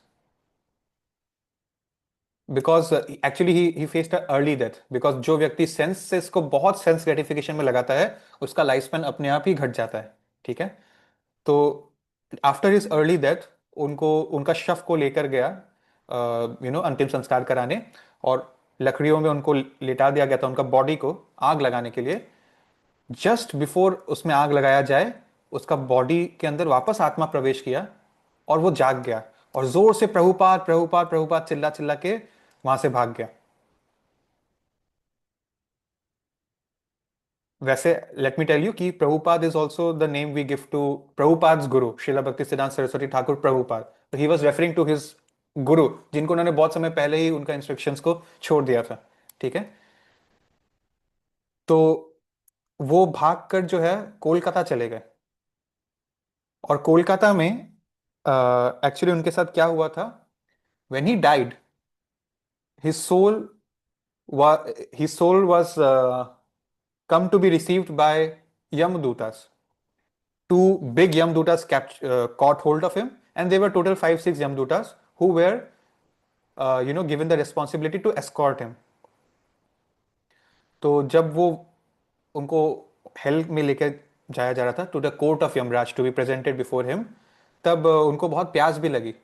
because actually he faced a early death, because जो व्यक्ति सेंसेस को बहुत सेंस ग्रेटिफिकेशन में लगाता है उसका लाइफ स्पैन अपने आप ही घट जाता है. ठीक है. तो आफ्टर हिज अर्ली डेथ उनको उनका शव को लेकर गया अंतिम संस्कार कराने, और लकड़ियों में उनको लेटा दिया गया था, उनका बॉडी को आग लगाने के लिए. जस्ट बिफोर उसमें आग लगाया जाए, उसका बॉडी के अंदर वापस आत्मा प्रवेश किया और वो जाग गया और जोर से प्रभुपाद प्रभुपाद प्रभुपाद चिल्ला चिल्ला के वहां से भाग गया. वैसे लेट मी टेल यू कि Prabhupada is also the name we give to Prabhupada's guru Shrila Bhakti Siddhanta Saraswati Thakur Prabhupada. He was referring to his guru, जिनको उन्होंने बहुत समय पहले ही उनका इंस्ट्रक्शंस को छोड़ दिया था. ठीक है. तो वो भाग कर जो है कोलकाता चले गए, और कोलकाता में एक्चुअली उनके साथ क्या हुआ था, when he died, his soul his soul was come to be received by Yamdutas. Two big Yamdutas caught hold of him, and there were total 5-6 Yamdutas who were given the responsibility to escort him. तो जब वो उनको हेल में लेके जाया जा रहा था to the court of Yamraj to be presented before him, तब उनको बहुत प्यास भी लगी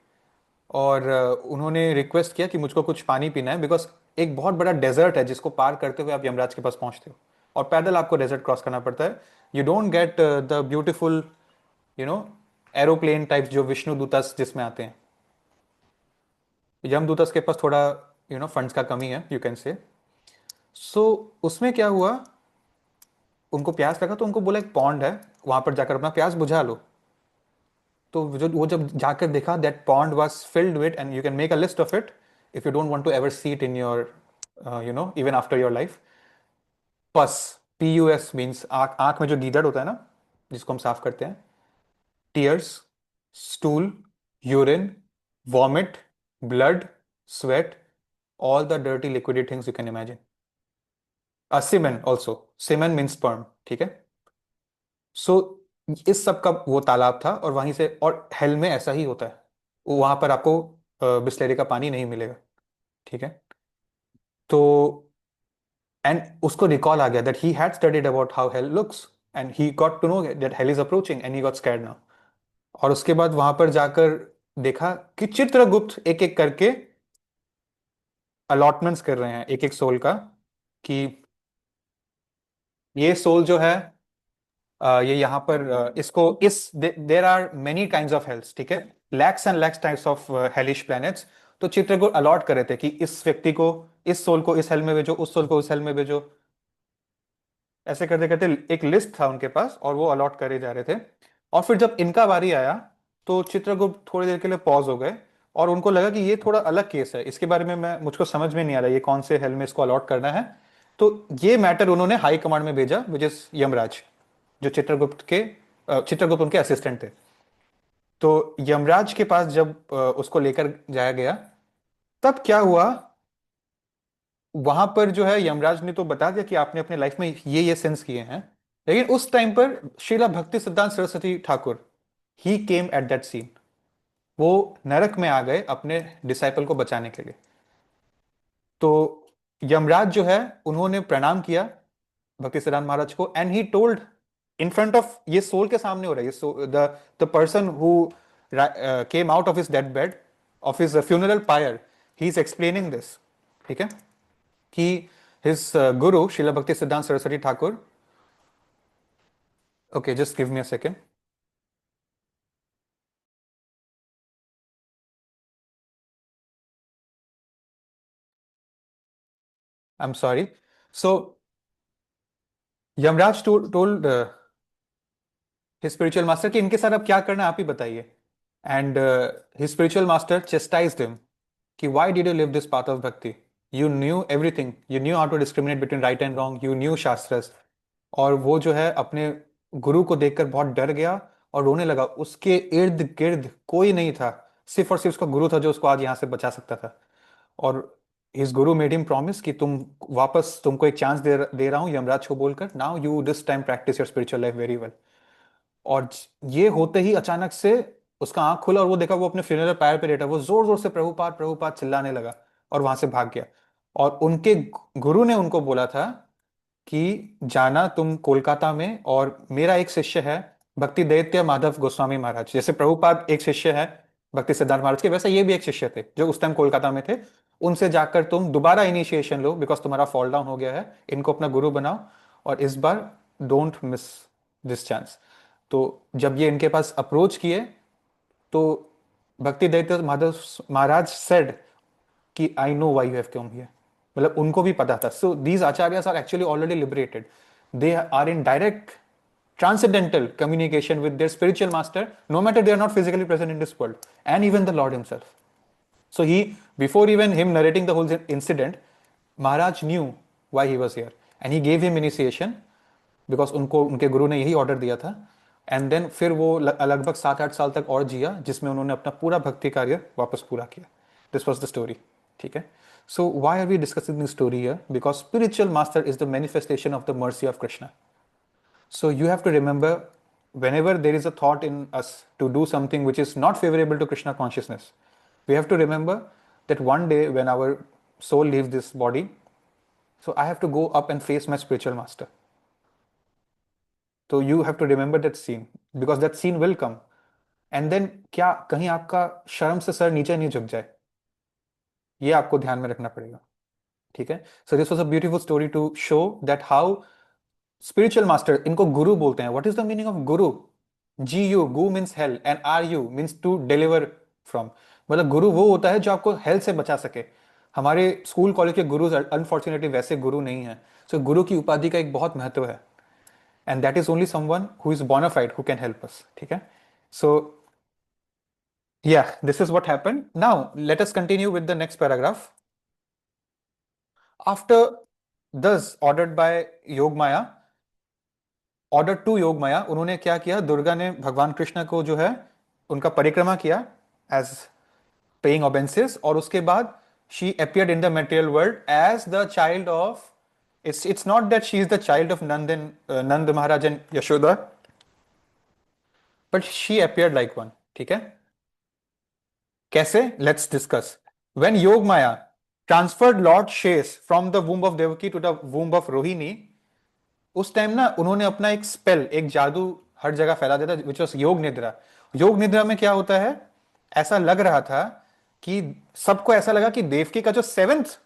और उन्होंने रिक्वेस्ट किया कि मुझको कुछ पानी पीना है, बिकॉज एक बहुत बड़ा डेजर्ट है जिसको पार करते हुए आप यमराज के पास पहुंचते हो, और पैदल आपको डेजर्ट क्रॉस करना पड़ता है. You don't get the beautiful aeroplane types जो विष्णु दूतस जिसमें आते हैं. यमदूतस के पास थोड़ा फंड्स का कमी है, यू कैन से. सो उसमें क्या हुआ, उनको प्यास लगा तो उनको बोला एक पॉन्ड है, वहां पर जाकर अपना प्यास बुझा लो. तो वो जब जाकर देखा, that pond was filled with, and you can make a list of it if you don't want to ever see it in your even after your life. Pus, PUS means आंख में जो गीदड़ होता है ना, जिसको हम साफ करते हैं. Tears, stool, urine, vomit, blood, sweat, all the dirty liquidy things you can imagine. Semen also. Semen means sperm. ठीक है. सो इस सब का वो तालाब था, और वहीं से, और हेल में ऐसा ही होता है, वहां पर आपको बिस्लेरी का पानी नहीं मिलेगा. ठीक है. तो एंड उसको रिकॉल आ गया that he had studied about how hell looks, and he got to know that hell is approaching, and he got scared now. और उसके बाद वहां पर जाकर देखा कि चित्रगुप्त एक एक करके अलॉटमेंट्स कर रहे हैं एक एक सोल का, कि ये सोल जो है ये यहाँ पर इसको इस there are many kinds of hells, ठीक है, lakhs and lakhs types of hellish planets. तो चित्रगुप्त अलॉट कर रहे थे कि इस व्यक्ति को, इस सोल को इस हेल में भेजो, उस सोल को उस हेल में भेजो। ऐसे करते करते एक लिस्ट था उनके पास और वो अलॉट करे जा रहे थे। और फिर जब इनका बारी आया तो चित्रगुप्त थोड़ी देर के लिए पॉज हो गए और उनको लगा कि ये थोड़ा अलग केस है, इसके बारे में मैं मुझको समझ में नहीं आ रहा ये कौन से हेल में इसको अलॉट करना है। तो ये मैटर उन्होंने हाई कमांड में भेजा, विच इज यमराज, जो चित्रगुप्त उनके असिस्टेंट थे। तो यमराज के पास जब उसको लेकर जाया गया, तब क्या हुआ, वहां पर जो है यमराज ने तो बता दिया कि आपने अपने लाइफ में ये सिंस किए हैं, लेकिन उस टाइम पर श्रीला भक्ति सिद्धांत सरस्वती ठाकुर ही केम एट दैट सीन। वो नरक में आ गए अपने डिसाइपल को बचाने के लिए। तो यमराज जो है उन्होंने प्रणाम किया भक्ति सिद्धांत महाराज को, and he told in front of, ये सोल के सामने हो रहा है, ये the person who came out of his dead bed, of his funeral pyre, he is explaining this, ठीक है, कि his Guru Shrila Bhakti Siddhanta Saraswati Thakur, okay, just give me a second. I'm sorry. So Yamraj told his spiritual master कि इनके साथ अब क्या करना है आप ही बताइए। And his spiritual master chastised him कि why did you live this path of bhakti? You knew everything. You knew how to discriminate between right and wrong. You knew shastras. और वो जो है अपने गुरु को देखकर बहुत डर गया और रोने लगा। उसके इर्द गिर्द कोई नहीं था, सिर्फ और सिर्फ उसका गुरु था जो उसको आज यहाँ से बचा सकता था। और हिज गुरु मेड हिम प्रॉमिस कि तुमको एक चांस दे रहा हूं यमराज को बोलकर, now you this time practice your spiritual life very well. और ये होते ही अचानक से उसका आंख खुला और वो देखा वो अपने फ्यूनरल पैर पे लेटा, वो जोर जोर से प्रभुपाद प्रभुपाद चिल्लाने लगा और वहां से भाग गया। और उनके गुरु ने उनको बोला था कि जाना तुम कोलकाता में, और मेरा एक शिष्य है भक्ति दैत्य माधव गोस्वामी महाराज, जैसे प्रभुपाद एक शिष्य है भक्ति सिद्धांत महाराज के, वैसे ये भी एक शिष्य थे जो उस टाइम कोलकाता में थे। उनसे जाकर तुम दोबारा इनिशिएशन लो, बिकॉज तुम्हारा फॉल डाउन हो गया है, इनको अपना गुरु बनाओ और इस बार डोंट मिस दिस चांस। तो जब ये इनके पास अप्रोच किए तो भक्ति दैत्य माधव महाराज सेड कि I know why you have come here, मतलब उनको भी पता था। So these acharyas are actually already liberated, they are in direct transcendental communication with their spiritual master, no matter they are not physically present in this world, and even the Lord himself. So he, before even him narrating the whole incident, Maharaj knew why he was here and he gave him initiation because उनको उनके गुरु ने यही ऑर्डर दिया था। एंड देन फिर वो लगभग 7-8 साल तक और जिया, जिसमें उन्होंने अपना पूरा भक्ति कार्य वापस पूरा किया। दिस वॉज द स्टोरी, ठीक है। So why are we discussing this story here? Because spiritual master is the manifestation of the mercy of Krishna. So you have to remember, whenever there is a thought in us to do something which is not favorable to Krishna consciousness, we have to remember that one day when our soul leaves this body, so I have to go up and face my spiritual master. So you have to remember that scene, because that scene will come. And then क्या कहीं आपका शर्म से सर नीचे नहीं झुक जाए, ये आपको ध्यान में रखना पड़ेगा, ठीक है। So this was a beautiful story to show that how spiritual master, इनको गुरु बोलते हैं। What is the meaning of guru? G U, gu means hell and R U means to deliver from, मतलब गुरु वो होता है जो आपको हेल से बचा सके। हमारे स्कूल कॉलेज के गुरु अनफॉर्चुनेटली वैसे गुरु नहीं है। सो गुरु की उपाधि का एक बहुत महत्व है, and that is only someone who is bonafide who can help us, ठीक है। So yeah, this is what happened. Now let us continue with the next paragraph. After thus ordered by Yogmaya, order to Yogmaya, उन्होंने क्या किया, दुर्गा ने भगवान कृष्ण को जो है उनका परिक्रमा किया एज पेइंग ऑबेंसेस, और उसके बाद she appeared in the material world as the child of, it's not that she is the child of Nand Maharaj and Yashoda, but she appeared like one, ठीक है। कैसे? Let's discuss. When Yogmaya transferred Lord Shesh from the womb of Devaki to the womb of Rohini, उस टाइम ना उन्होंने अपना एक स्पेल, एक जादू हर जगह फैला देता, विच वॉज योग निद्रा। योग निद्रा में क्या होता है ऐसा लग रहा था कि सबको ऐसा लगा कि देवकी का जो 7th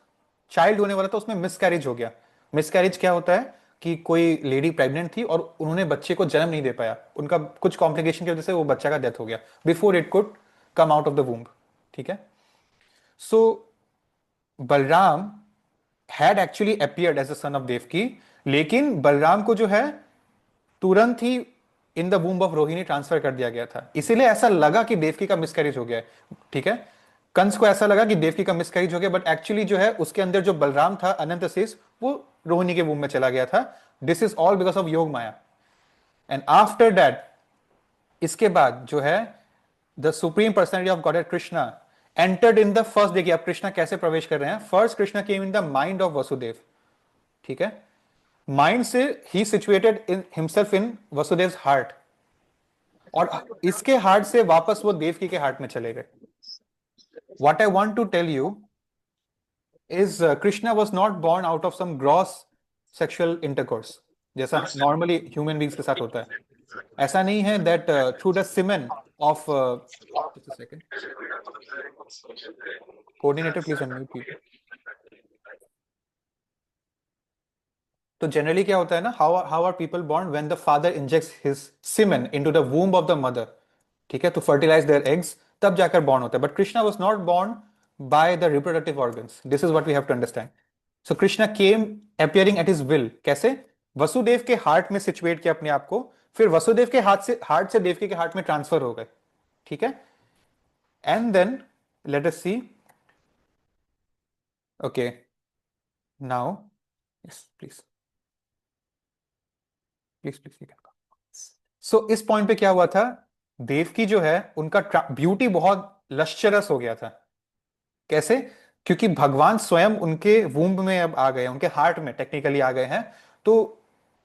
चाइल्ड होने वाला था उसमें मिसकैरेज हो गया। मिसकैरेज क्या होता है कि कोई लेडी प्रेग्नेंट थी और उन्होंने बच्चे को जन्म नहीं दे पाया, उनका कुछ कॉम्प्लिकेशन की वजह से वो बच्चा का डेथ हो गया before it could come out of the womb. ठीक है। So Balarama had actually appeared as a son of Devaki, लेकिन बलराम को जो है तुरंत ही in the womb of Rohini transfer कर दिया गया था, इसीलिए ऐसा लगा कि देवकी का मिसकैरेज हो गया है। ठीक है। कंस को ऐसा लगा कि देवकी का मिसकैरेज हो गया, बट एक्चुअली जो है उसके अंदर जो बलराम था अनंत शेष, वो रोहिणी के वूम्ब में चला गया था। This is all because of Yoga Maya. And after that, इसके बाद जो है the supreme personality of godhead Krishna entered in the first, देखिए अब कृष्णा कैसे प्रवेश कर रहे हैं। First Krishna came in the mind of Vasudeva. ठीक है। माइंड से he situated in himself in Vasudeva heart, और इसके हार्ट से वापस वो देवकी के हार्ट में चले गए। What I want to tell you is Krishna was not born out of some gross sexual intercourse जैसा नॉर्मली ह्यूमन बींग्स के साथ होता है। ऐसा नहीं है that through the semen of just a second, coordinator please unmute people. तो जनरली क्या होता है ना, how are people born when the father injects his semen into the womb of the mother, ठीक है, टू फर्टिलाइज देयर एग्स, तब जाकर बॉर्न होता है। But Krishna was not born by the reproductive organs, this is what we have to understand. So Krishna came appearing at his will, कैसे? वसुदेव के हार्ट में सिचुएट किया अपने आप को, फिर वसुदेव के हार्ट से देवकी के हार्ट में ट्रांसफर हो गए। ठीक है। And then let us see, okay now, yes please please please you can. So इस पॉइंट पे क्या हुआ था, देवकी जो है उनका ब्यूटी बहुत लश्चरस हो गया था। कैसे? क्योंकि भगवान स्वयं उनके वूम्ब में अब आ गए, उनके हार्ट में टेक्निकली आ गए हैं। तो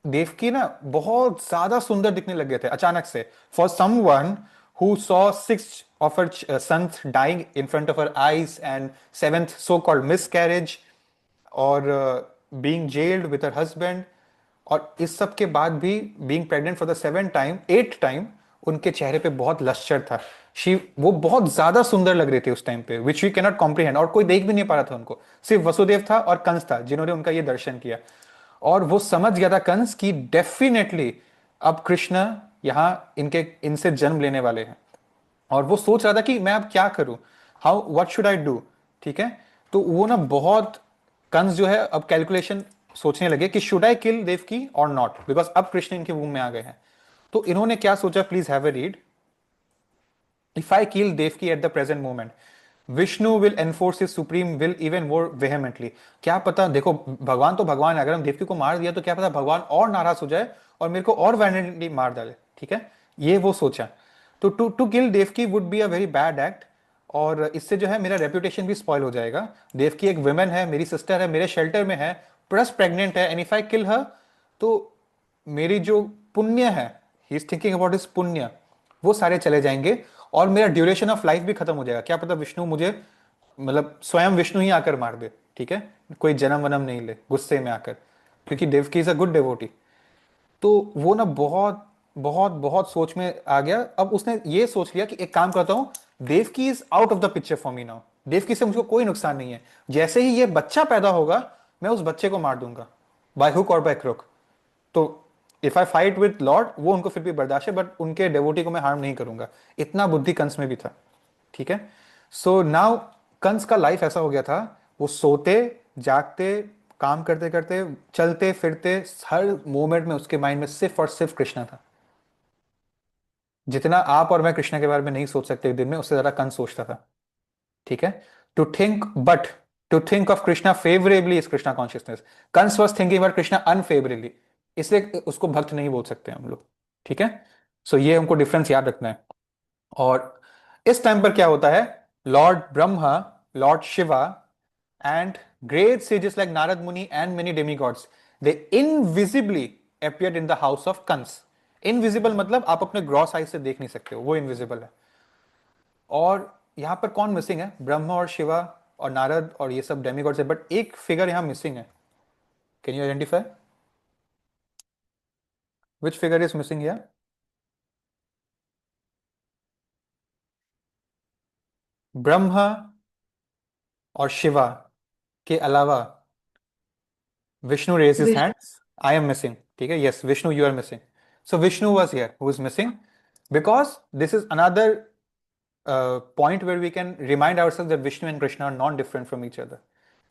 देवकी ना बहुत ज्यादा सुंदर दिखने लग गए थे अचानक से। For someone who saw 6 of her sons dying in front of her eyes and 7th so called miscarriage, और being gelled with her husband, और इस सब के बाद भी being pregnant for the 7th time 8th time, उनके चेहरे पे बहुत लश्चर था। वो बहुत ज्यादा सुंदर लग रहे थे उस टाइम पे, विच वी कैनॉट कॉम्प्रीहेंड, और कोई देख भी नहीं पा रहा था उनको, सिर्फ वसुदेव था और कंस था जिन्होंने उनका ये दर्शन किया। और वो समझ गया था कंस की डेफिनेटली अब कृष्ण यहाँ इनके इनसे जन्म लेने वाले हैं, और वो सोच रहा था कि मैं अब क्या करूं, how what should I do. ठीक है। तो वो ना बहुत, कंस जो है अब कैलकुलेशन सोचने लगे कि शुड आई किल देवकी और नॉट, बिकॉज अब कृष्ण इनके वूम में आ गए हैं। तो इन्होंने क्या सोचा, please have a read. If I kill Devaki at the present moment, Vishnu will enforce his supreme will even more vehemently. क्या पता, देखो भगवान तो भगवान है, अगर हम देवकी को मार दिया तो क्या पता भगवान और नाराज हो जाए और मेरे को और वायलेंटली मार डाले। ठीक है। ये वो सोचा। तो to to kill Devaki would be a very bad act, और इससे जो है मेरा रेपुटेशन भी स्पॉइल हो जाएगा। देवकी एक वुमेन है, मेरी सिस्टर है, मेरे शेल्टर में है, प्लस प्रेग्नेंट है, एंड इफ आई किल हर, तो मेरी जो पुण्य है, he is thinking about his पुण्य, वो सारे चले जाएंगे, और मेरा ड्यूरेशन ऑफ लाइफ भी खत्म हो जाएगा। क्या पता विष्णु मुझे, मतलब स्वयं विष्णु ही आकर मार दे। ठीक है। कोई जन्म वनम नहीं ले गुस्से में आकर, क्योंकि Devaki is a good devotee. तो वो ना बहुत बहुत बहुत सोच में आ गया। अब उसने ये सोच लिया कि एक काम करता हूं, Devaki is out of the picture for me now, Devaki से मुझको कोई नुकसान नहीं है। जैसे ही ये बच्चा पैदा होगा, मैं उस बच्चे को मार दूंगा, बाय हुक और बाय क्रुक। तो if I fight with Lord, वो उनको फिर भी बर्दाश्त है, बट उनके डेवोटी को मैं हार्म नहीं करूंगा। इतना बुद्धि कंस में भी था। ठीक है। सो नाउ कंस का लाइफ ऐसा हो गया था, वो सोते जागते काम करते करते चलते फिरते, हर मोमेंट में उसके माइंड में सिर्फ और सिर्फ कृष्णा था। जितना आप और मैं कृष्णा के बारे में नहीं सोच सकते एक दिन में, उससे ज्यादा कंस सोचता था। ठीक है। To think of Krishna favourably is Krishna consciousness. Kansa was thinking about Krishna unfavourably, इसलिए उसको भक्त नहीं बोल सकते हम लोग। ठीक है। सो ये हमको डिफरेंस याद रखना है। और इस टाइम पर क्या होता है, lord Brahma, lord Shiva and great sages like Narada Muni and many demigods, they invisibly appeared in the house of Kansa. Invisible मतलब आप अपने ग्रॉस आई से देख नहीं सकते हो, वो इनविजिबल है। और यहां पर कौन मिसिंग है? ब्रह्मा और शिवा और नारद और ये सब डेमीगॉड्स है, बट एक फिगर यहां मिसिंग है। Can you identify which figure is missing here? Brahma और शिवा के अलावा Vishnu raise his wish hands, I am missing, ठीक है, yes Vishnu you are missing. So Vishnu was here who is missing because this is another point where we can remind ourselves that Vishnu and Krishna are not different from each other.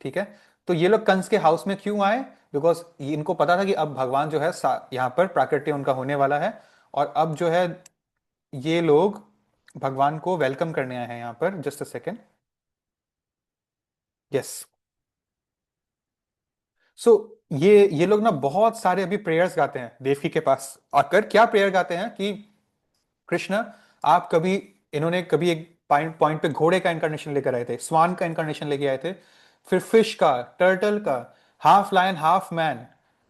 ठीक है. तो ये लोग कंस के हाउस में क्यों आए? बिकॉज इनको पता था कि अब भगवान जो है यहाँ पर प्राकट्य उनका होने वाला है, और अब जो है ये लोग भगवान को वेलकम करने आए हैं यहाँ पर. Just a second. यस. सो ये लोग ना बहुत सारे अभी प्रेयर्स गाते हैं देवकी के पास आकर. क्या प्रेयर गाते हैं कि कृष्ण आप कभी, इन्होंने कभी एक पॉइंट पॉइंट पे घोड़े का इंcarnation लेकर आए थे, स्वान का इंcarnation लेके आए थे, फिर फिश का, टर्टल का, हाफ लायन हाफ मैन,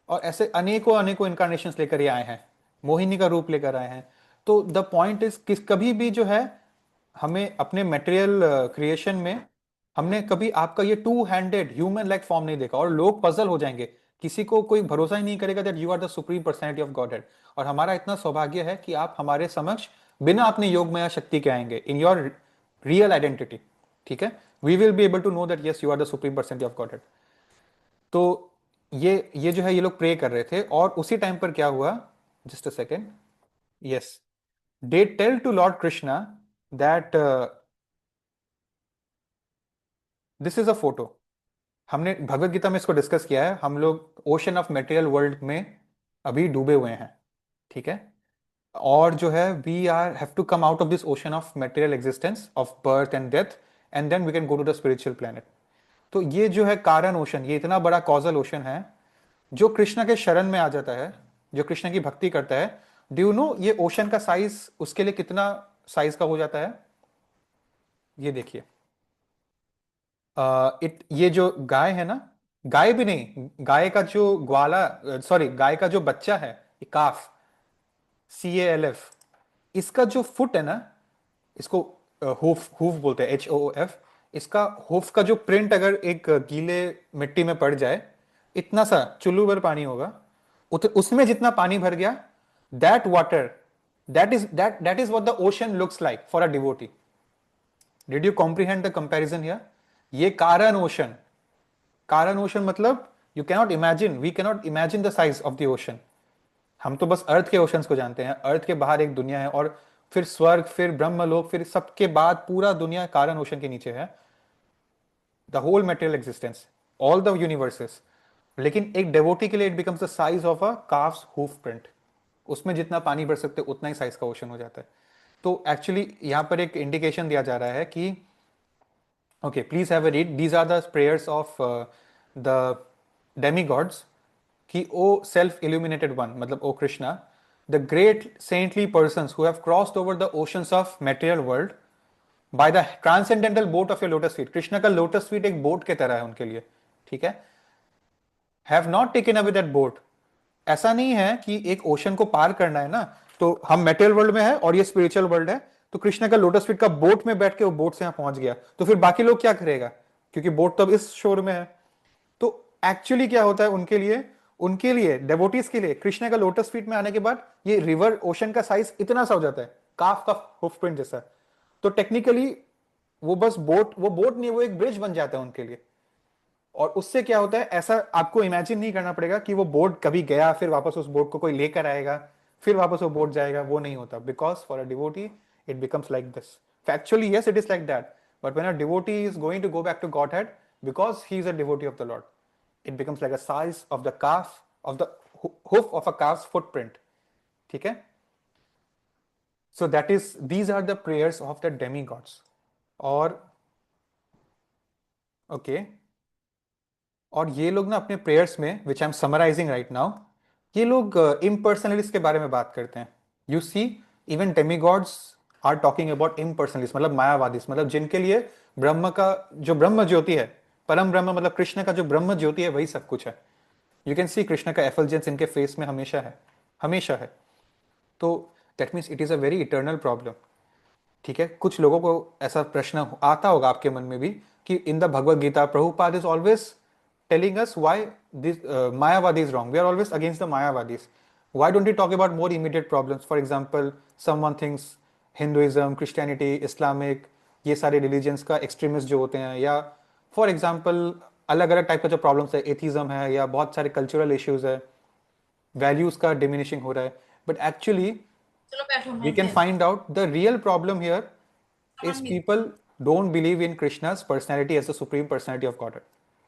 और ऐसे अनेकों अनेकों इंcarnations लेकर ये आए हैं, मोहिनी का रूप लेकर आए हैं. तो द पॉइंट इज किस कभी भी जो है हमें अपने मटेरियल क्रिएशन में हमने कभी आपका ये two handed human like form नहीं देखा, और लोग पजल हो जाएंगे. किसी को कोई भरोसा ही नहीं करेगा that you are the supreme personality of Godhead. और हमारा इतना सौभाग्य है कि आप हमारे समक्ष बिना अपने योगमया शक्ति के आएंगे इन योर रियल आइडेंटिटी. ठीक है. We will be able to know that yes you are the supreme personality of Godhead. तो ये जो है ये लोग प्रे कर रहे थे, और उसी टाइम पर क्या हुआ? Just a second. Yes. They tell to Lord Krishna that this is a photo. हमने भगवत गीता में इसको डिस्कस किया है. हम लोग ओशन ऑफ मटेरियल वर्ल्ड में अभी डूबे हुए हैं. ठीक है. और जो है we are have to come out of this ocean of material existence of birth and death, and then we can go to the spiritual planet. तो ये जो है कारण ओशन, ये इतना बड़ा कॉजल ओशन है, जो कृष्णा के शरण में आ जाता है, जो कृष्णा की भक्ति करता है. डू यू नो ये ओशन का साइज उसके लिए कितना साइज का हो जाता है? ये देखिए. ये जो गाय है ना, गाय भी नहीं, गाय का जो ग्वाला, सॉरी गाय का जो बच्चा है, काफ, CALF, इसका जो फुट है ना, इसको हूफ हूफ बोलते हैं, HOOF. इसका हूफ का जो प्रिंट अगर एक गीले मिट्टी में पड़ जाए, इतना सा चुल्लू भर पानी होगा, उसमें जितना पानी भर गया, that water, that is what the ocean looks like for a devotee. Did you comprehend the comparison here? ये कारण ओशन. कारण ओशन मतलब you cannot imagine, we cannot imagine the size of the ocean. हम तो बस अर्थ के ओशंस को जानते हैं. अर्थ के बाहर एक दुनिया है, और फिर स्वर्ग, फिर ब्रह्मलोक, फिर सबके बाद पूरा दुनिया कारण ओशन के नीचे है. The whole material existence, all the universes. लेकिन एक डेवोटी के लिए it becomes the size of a calf's hoof print. उसमें जितना पानी भर सकते उतना ही साइज का ओशन हो जाता है. तो एक्चुअली यहां पर एक इंडिकेशन दिया जा रहा है कि okay, please have a read. These are the prayers of the demigods. कि ओ self illuminated one, मतलब ओ Krishna, the great saintly persons who have crossed over the oceans of material world by the transcendental boat of your lotus feet. Krishna का lotus feet एक बोट के तरह है उनके लिए. ठीक है. Have not taken away that boat. ऐसा नहीं है कि एक ओशन को पार करना है ना, तो हम मेटेरियल वर्ल्ड में है और ये स्पिरिचुअल वर्ल्ड है, तो कृष्ण का लोटस फीट का बोट में बैठ के वो बोट से यहां पहुंच गया, तो फिर बाकी लोग क्या करेगा? क्योंकि बोट तो अब इस शोर में है. तो एक्चुअली क्या होता है उनके लिए डेवोटीज के लिए नहीं, का लोटस फीट में आने के बाद ये रिवर ओशन का साइज इतना सा हो जाता है, काफ का हुफ प्रिंट जैसा. तो टेक्निकली वो बस वो बोट नहीं, वो एक ब्रिज बन जाता है उनके लिए. और उससे क्या होता है, ऐसा आपको इमेजिन नहीं करना पड़ेगा कि वो बोट कभी गया फिर वापस उस बोट को कोई लेकर आएगा फिर वापस वो बोट जाएगा. वो नहीं होता. Because for a devotee it becomes like this. Factually yes it is like that, but when a devotee is going to go back to Godhead, because he is a devotee of the Lord, it becomes like a size of the calf of the hoof of a calf's footprint. ठीक है. So that is, these are the prayers of the demigods. और ओके और ये लोग ना अपने प्रेयर्स में, which I am summarising right now, ये लोग इम्पर्सनलिस्ट के बारे में बात करते हैं. You see, even demigods are talking about impersonalist, मतलब मायावादीस, मतलब जिनके लिए ब्रह्म का जो ब्रह्म ज्योति है, परम ब्रह्म मतलब कृष्ण का जो ब्रह्म ज्योति है वही सब कुछ है. यू कैन सी कृष्ण का एफल्जेंस इनके फेस में हमेशा है, हमेशा है. तो that means it is a very eternal problem. ठीक है. कुछ लोगों को ऐसा प्रश्न आता होगा आपके मन में भी कि in the Bhagavad Gita Prabhupada is always telling us why this Mayavadi is wrong. We are always against the Mayavadis. Why don't we talk about more immediate problems? For example, someone thinks Hinduism, Christianity, Islamic, ये सारे रिलीजन्स का एक्सट्रीमिस्ट जो होते हैं, या फॉर एग्जांपल अलग अलग टाइप का जो प्रॉब्लम्स है, एथिज्म है, या बहुत सारे कल्चरल इश्यूज है, वैल्यूज का डिमिनिशिंग हो रहा है, but actually we can find out the real problem here is people don't believe in Krishna's personality as the supreme personality of Godhead.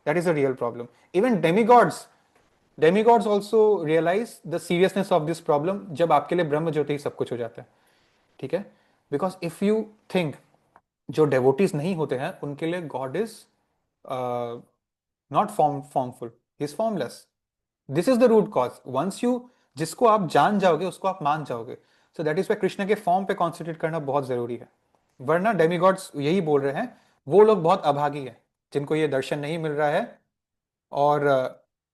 That is a real problem. Even demigods also realize the seriousness of this problem जब आपके लिए ब्रह्म ज्योति ही सब कुछ हो जाता है, ठीक है? Because if you think जो devotees नहीं होते हैं उनके लिए God is not formful, he is formless. This is the root cause. Once you जिसको आप जान जाओगे उसको आप मान जाओगे. So that is why Krishna के फॉर्म पे कॉन्सेंट्रेट करना बहुत जरूरी है. वरना डेमीगॉड्स यही बोल रहे हैं, वो लोग बहुत अभागी हैं जिनको ये दर्शन नहीं मिल रहा है. और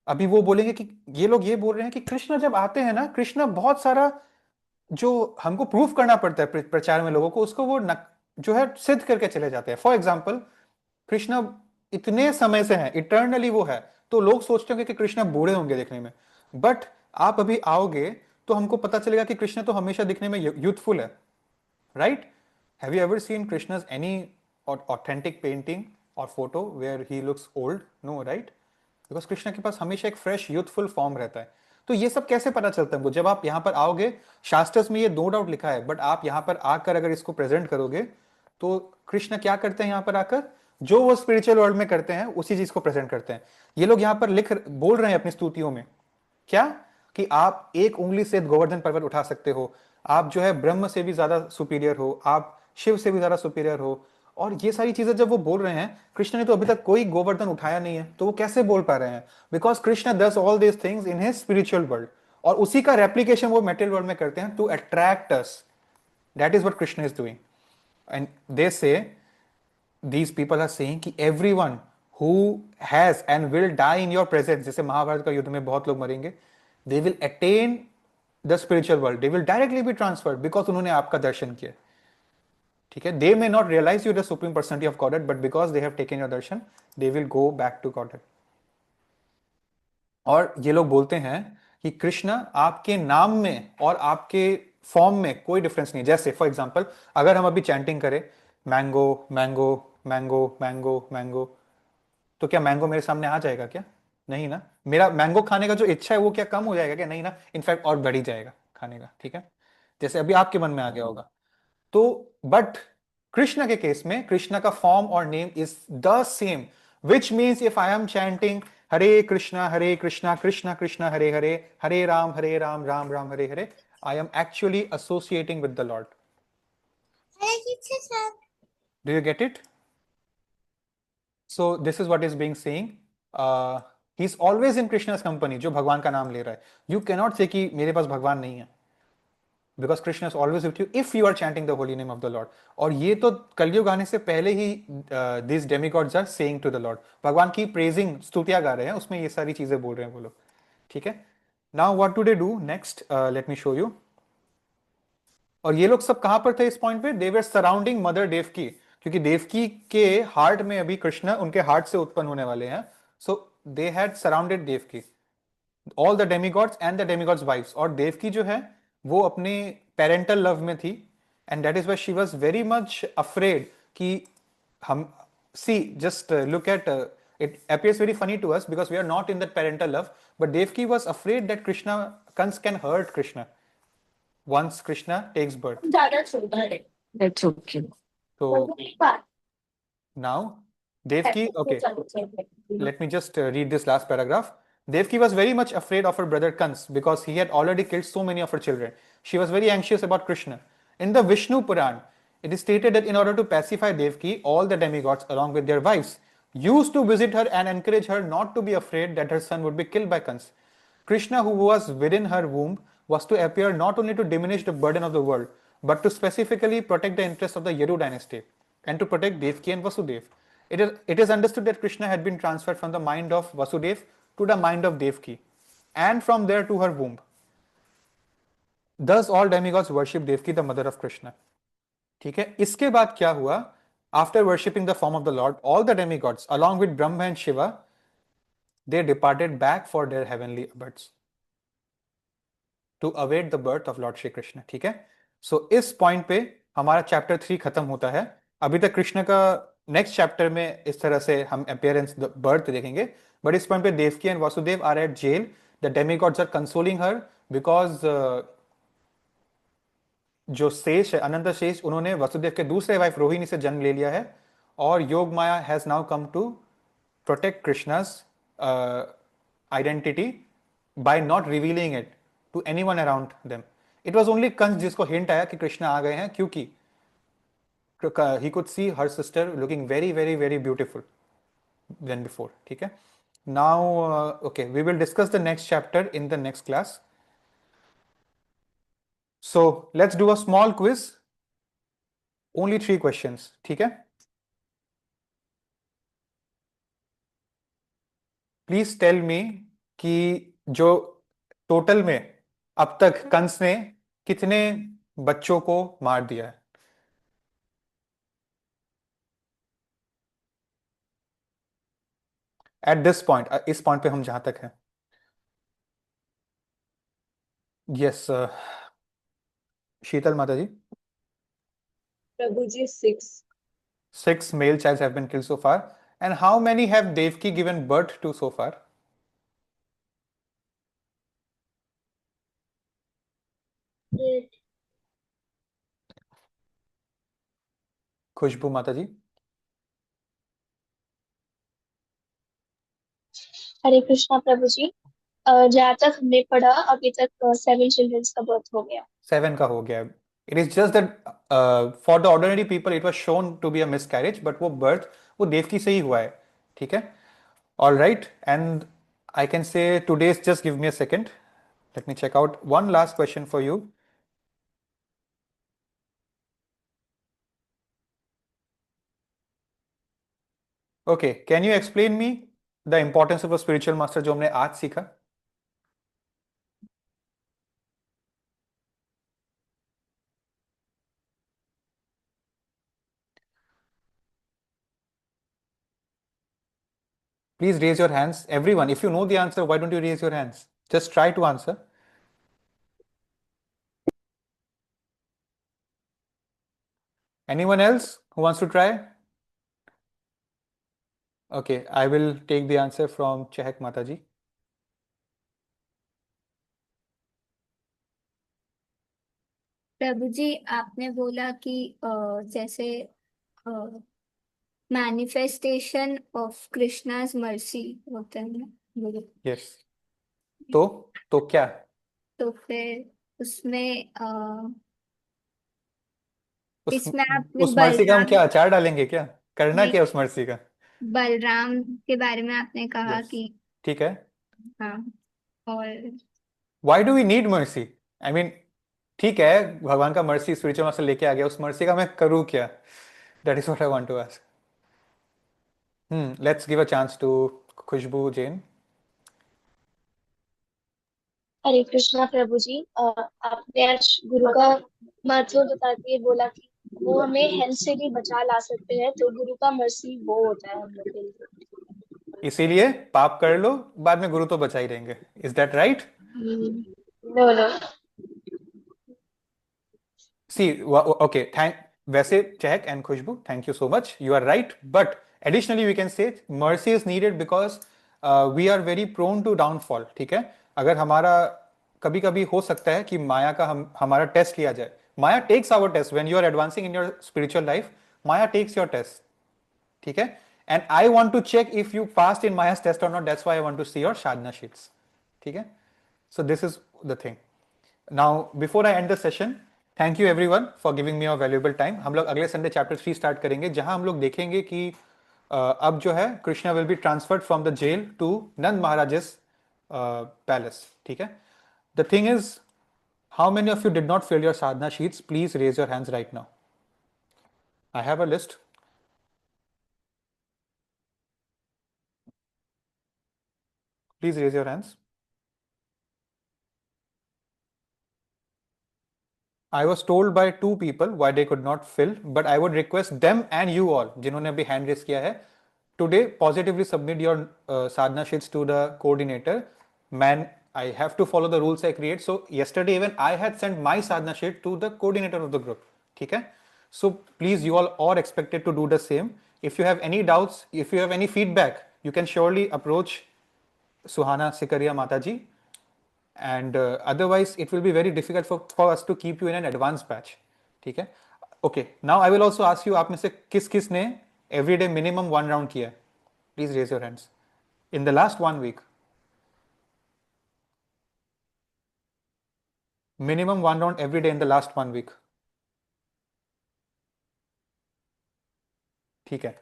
अभी वो बोलेंगे कि ये लोग ये बोल रहे हैं कि कृष्ण जब आते हैं ना, कृष्ण बहुत सारा जो हमको प्रूफ करना पड़ता है प्रचार में लोगों को, उसको वो जो है सिद्ध करके चले जाते हैं. फॉर एग्जाम्पल कृष्ण इतने समय से है, इटर्नली वो है, तो लोग सोचते होंगे कि कृष्ण बूढ़े होंगे दिखने में, बट आप अभी आओगे तो हमको पता चलेगा कि कृष्ण तो हमेशा दिखने में यूथफुल है, right? Have you ever seen Krishna's any authentic painting और photo where he looks old? No, right? Because Krishna के पास हमेशा एक फ्रेश यूथफुल फॉर्म रहता है. तो ये सब कैसे पता चलता है हमको? जब आप यहाँ पर आओगे, शास्त्रस में ये नो डाउट लिखा है, बट आप यहाँ पर आकर अगर इसको प्रेजेंट करोगे तो कृष्ण क्या करते हैं यहाँ पर आकर? जो वो स्पिरिचुअल वर्ल्ड में करते हैं उसी चीज को प्रेजेंट करते हैं. ये लोग यहाँ पर बोल रहे हैं अपनी स्तुतियों में क्या कि आप एक उंगली से गोवर्धन पर्वत उठा सकते हो, आप जो है ब्रह्म से भी ज्यादा सुपीरियर हो, आप शिव से भी ज्यादा सुपीरियर हो. और ये सारी चीजें जब वो बोल रहे हैं, कृष्ण ने तो अभी तक कोई गोवर्धन उठाया नहीं है, तो वो कैसे बोल पा रहे हैं? Because Krishna does all this things in his spiritual world, और उसी का रेप्लीकेशन वो मेटेरियल वर्ल्ड में करते हैं to attract us. That is what Krishna is doing. And they say these people are saying कि everyone who has and will die in your presence, जैसे महाभारत का युद्ध में बहुत लोग मरेंगे, they will attain the spiritual world, they will directly be transferred because उन्होंने आपका दर्शन किया, ठीक है? They may not realize you the supreme personality of Godhead, but because they have taken your darshan, they will go back to Godhead. और ये लोग बोलते हैं कि कृष्ण आपके नाम में और आपके फॉर्म में कोई डिफरेंस नहीं. जैसे फॉर एग्जांपल अगर हम अभी चैंटिंग करें mango mango mango mango mango, तो क्या मैंगो मेरे सामने आ जाएगा क्या? नहीं ना. मेरा मैंगो खाने का जो इच्छा है वो क्या कम हो जाएगा क्या? नहीं ना, इनफैक्ट और बढ़ ही जाएगा खाने का, ठीक है? जैसे अभी आपके मन में आ गया होगा. तो बट कृष्ण के केस में कृष्ण का फॉर्म और name is the same, which means if I am chanting Hare Krishna Krishna Krishna Hare Hare, Hare Ram Ram Ram Hare Hare, I am actually associating with the Lord. Do you get it? So this is what is being saying. He's always in Krishna's company. जो भगवान का नाम ले रहा है. You cannot say कि मेरे पास भगवान नहीं है. Because Krishna is always with you if you are chanting the holy name of the Lord. और ये तो कलयुग आने से पहले ही these demigods are saying to the Lord. भगवान की praising स्तुतियां गा रहे हैं, उसमें ये सारी चीजें बोल रहे हैं वो लोग, ठीक है? Now what do they do next? Let me show you. और ये लोग सब कहां पर थे इस पॉइंट पे? दे वर सराउंडिंग मदर देवकी, क्योंकि देवकी के हार्ट में अभी कृष्ण उनके हार्ट से उत्पन्न होने वाले हैं. So they had surrounded Devaki, all the demigods and the demigods wives. और देवकी जो है वो अपने पेरेंटल लव में थी, and that is why she was very much afraid कि हम see just look at it appears very funny to us because we are not in that parental love, but Devaki was afraid that Kans can hurt Krishna once Krishna takes birth. That's okay. So now Devaki, okay, let me just read this last paragraph. Devaki was very much afraid of her brother Kans because he had already killed so many of her children. She was very anxious about Krishna. In the Vishnu Puran, it is stated that in order to pacify Devaki, all the demigods along with their wives used to visit her and encourage her not to be afraid that her son would be killed by Kans. Krishna, who was within her womb, was to appear not only to diminish the burden of the world, but to specifically protect the interests of the Yadu dynasty and to protect Devaki and Vasudev. It is understood that Krishna had been transferred from the mind of Vasudev to the mind of Devaki, and from there to her womb. Thus all demigods worship Devaki, the mother of Krishna. ठीक है? इसके बाद क्या हुआ? After worshipping the form of the Lord, all the demigods, along with Brahma and Shiva, they departed back for their heavenly abodes to await the birth of Lord Shri Krishna. ठीक है? So इस पॉइंट पे हमारा चैप्टर 3 खत्म होता है. अभी तक कृष्ण का नेक्स्ट चैप्टर में इस तरह से हम अपियरेंस बर्थ देखेंगे, बट इस पॉइंट पे Devaki and Vasudev are at jail, the demigods are consoling her because जो शेष है, अनंत शेष, उन्होंने वसुदेव के दूसरे वाइफ रोहिणी से जन्म ले लिया है, और Yoga Maya has now come to protect Krishna's identity by not revealing it to anyone around them. It was only Kans जिसको हिंट आया कि कृष्णा आ गए हैं, क्योंकि he could see her sister looking very very very beautiful than before. ठीक है. Now okay, we will discuss the next chapter in the next class. So let's do a small quiz, only 3 questions. ठीक है. प्लीज टेल मी कि जो टोटल में अब तक कंस ने कितने बच्चों को मार दिया है. एट दिस पॉइंट, इस पॉइंट पे हम जहां तक हैं. Yes, Sheetal Mata ji. Prabhu ji 6। 6 male childs have been killed so far. And how many have Devki given birth to so far? 8। खुशबू माता जी. हरे कृष्णा प्रभु जी। जहाँ तक हमने पढ़ा अभी तक 7 चिल्ड्रंस का बर्थ हो गया। 7 का हो गया है. It is just that for the ordinary people it was shown to be a miscarriage, but वो birth वो देवकी से ही हुआ है. ठीक है. All right, and I can say today's, just give me a second. Let me check out one last question for you. Okay, can you explain me the importance of a spiritual master जो हमने आज सीखा? Please raise your hands. Everyone, if you know the answer, why don't you raise your hands? Just try to answer. Anyone else who wants to try? Okay, I will take the answer from Chehak Mataji. प्रभु जी आपने बोला कि जैसे मैनिफेस्टेशन ऑफ कृष्णाज मर्सी होता है ना गुरु, Yes. तो क्या? तो फिर उसमें उस इसमें आपने उस मर्सी का हम बलराम क्या अचार डालेंगे क्या? करना नहीं, क्या उस मर्सी का? बलराम के बारे में आपने कहा Yes. कि ठीक है. हाँ, और Why do we need mercy? I mean, ठीक है, भगवान का मर्सी स्पिरिचुअल मास्टर लेके आ गया, उस मर्सी का मैं करूँ क्या? That is what I want to ask. Let's give a chance to Khushbu Jain. हरे कृष्णा प्रभु जी। आपने आज गुरु का महत्व बताते हुए बोला कि वो हमें हेल्थ से भी बचा ला सकते हैं, तो गुरु का मर्सी वो होता है हम लोग के लिए। इसीलिए पाप कर लो, बाद में गुरु तो बचा ही रहेंगे. Is that right? No no. See, okay, thank, वैसे Chahak and Khushboo, thank you so much, you are right, but additionally we can say mercy is needed because we are very prone to downfall. ठीक है. अगर हमारा कभी कभी हो सकता है कि माया का हमारा टेस्ट लिया जाए. Maya takes our test when you are advancing in your spiritual life. Maya takes your test. ठीक है. And I want to check if you pass in Maya's test or not. That's why I want to see your sadhana sheets. ठीक है. So this is the thing. Now before I end the session, thank you everyone for giving me your valuable time. हम लोग अगले संडे चैप्टर 3 स्टार्ट करेंगे, जहां हम लोग देखेंगे कि अब जो है Krishna will be transferred from the jail to Nand Maharaj's palace. ठीक है. The thing is, how many of you did not fill your sadhana sheets? Please raise your hands right now. I have a list. Please raise your hands. I was told by 2 people why they could not fill, but I would request them and you all, जिन्होंने अभी hand raise किया है, today positively submit your sadhana sheets to the coordinator. Man, I have to follow the rules I create. So yesterday even I had sent my sadhana sheet to the coordinator of the group. ठीक है. So please, you all are expected to do the same. If you have any doubts, if you have any feedback, you can surely approach Suhana Sikaria Mataji. And otherwise it will be very difficult for us to keep you in an advanced batch. ठीक है? Okay, now I will also ask you, आप में से किस किस ने every day minimum 1 round किया है? Please raise your hands. In the last 1 week. Minimum 1 round every day in the last 1 week. ठीक है?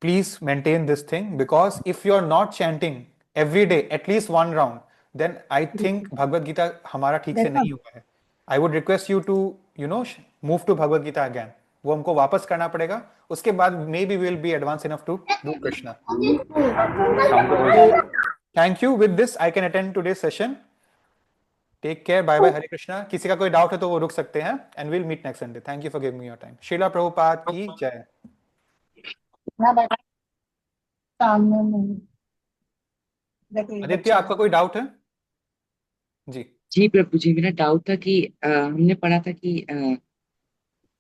Please maintain this thing, because if you are not chanting every day at least 1 round, then I think Bhagavad Gita हमारा ठीक से नहीं हुआ है. I would request you to, move to Bhagavad Gita again. वो हमको वापस करना पड़ेगा. उसके बाद maybe we will be advanced enough to do Krishna. Thank you. With this, I can attend today's session. Take care. Bye bye. Hare Krishna. किसी का कोई डाउट है तो वो रुक सकते हैं. And we'll meet next Sunday. Thank you for giving me your time. Srila Prabhupada की जय. आदित्य, आपका कोई डाउट है? जी. जी प्रभु जी, मेरा डाउट था कि हमने पढ़ा था कि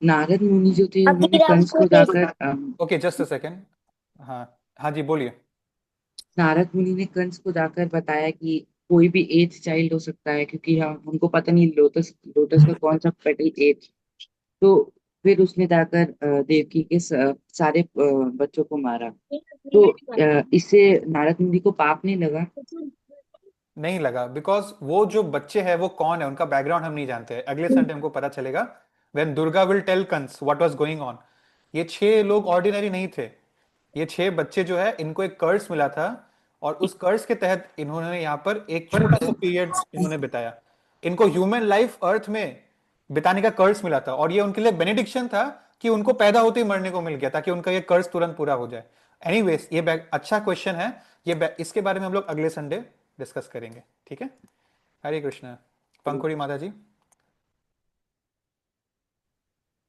नारद मुनि जो थे उन्होंने कंस को जाकर ओके, जस्ट अ सेकंड. हाँ जी, बोलिए. नारद मुनि ने कंस को जाकर बताया कि कोई भी एज चाइल्ड हो सकता है, क्योंकि हमको पता नहीं लोटस लोटस का कौन सा पेटल एज. तो फिर उसने जाकर देवकी के सारे बच्चों को मारा. तो इससे नारद मुनि को पाप नहीं लगा? नहीं लगा, बिकॉज वो जो बच्चे हैं वो कौन है, उनका बैकग्राउंड हम नहीं जानते हैं. अगले संडे हमको पता चलेगा, when Durga will tell Kans what was going on. ये 6 लोग ऑर्डिनरी नहीं थे. ये 6 बच्चे जो है, इनको एक कर्स मिला था, और उस कर्स के तहत इन्होंने यहाँ पर एक छोटा सा पीरियड इन्होंने बिताया. इनको ह्यूमन लाइफ अर्थ में बिताने का कर्स मिला था, और ये उनके लिए बेनिडिक्शन था कि उनको पैदा होते ही मरने को मिल गया, ताकि उनका ये कर्स तुरंत पूरा हो जाए. एनीवेज, ये अच्छा क्वेश्चन है. इसके बारे में हम लोग अगले संडे डिस्कस करेंगे. ठीक है? हरे कृष्णा. पंकुरी माता जी.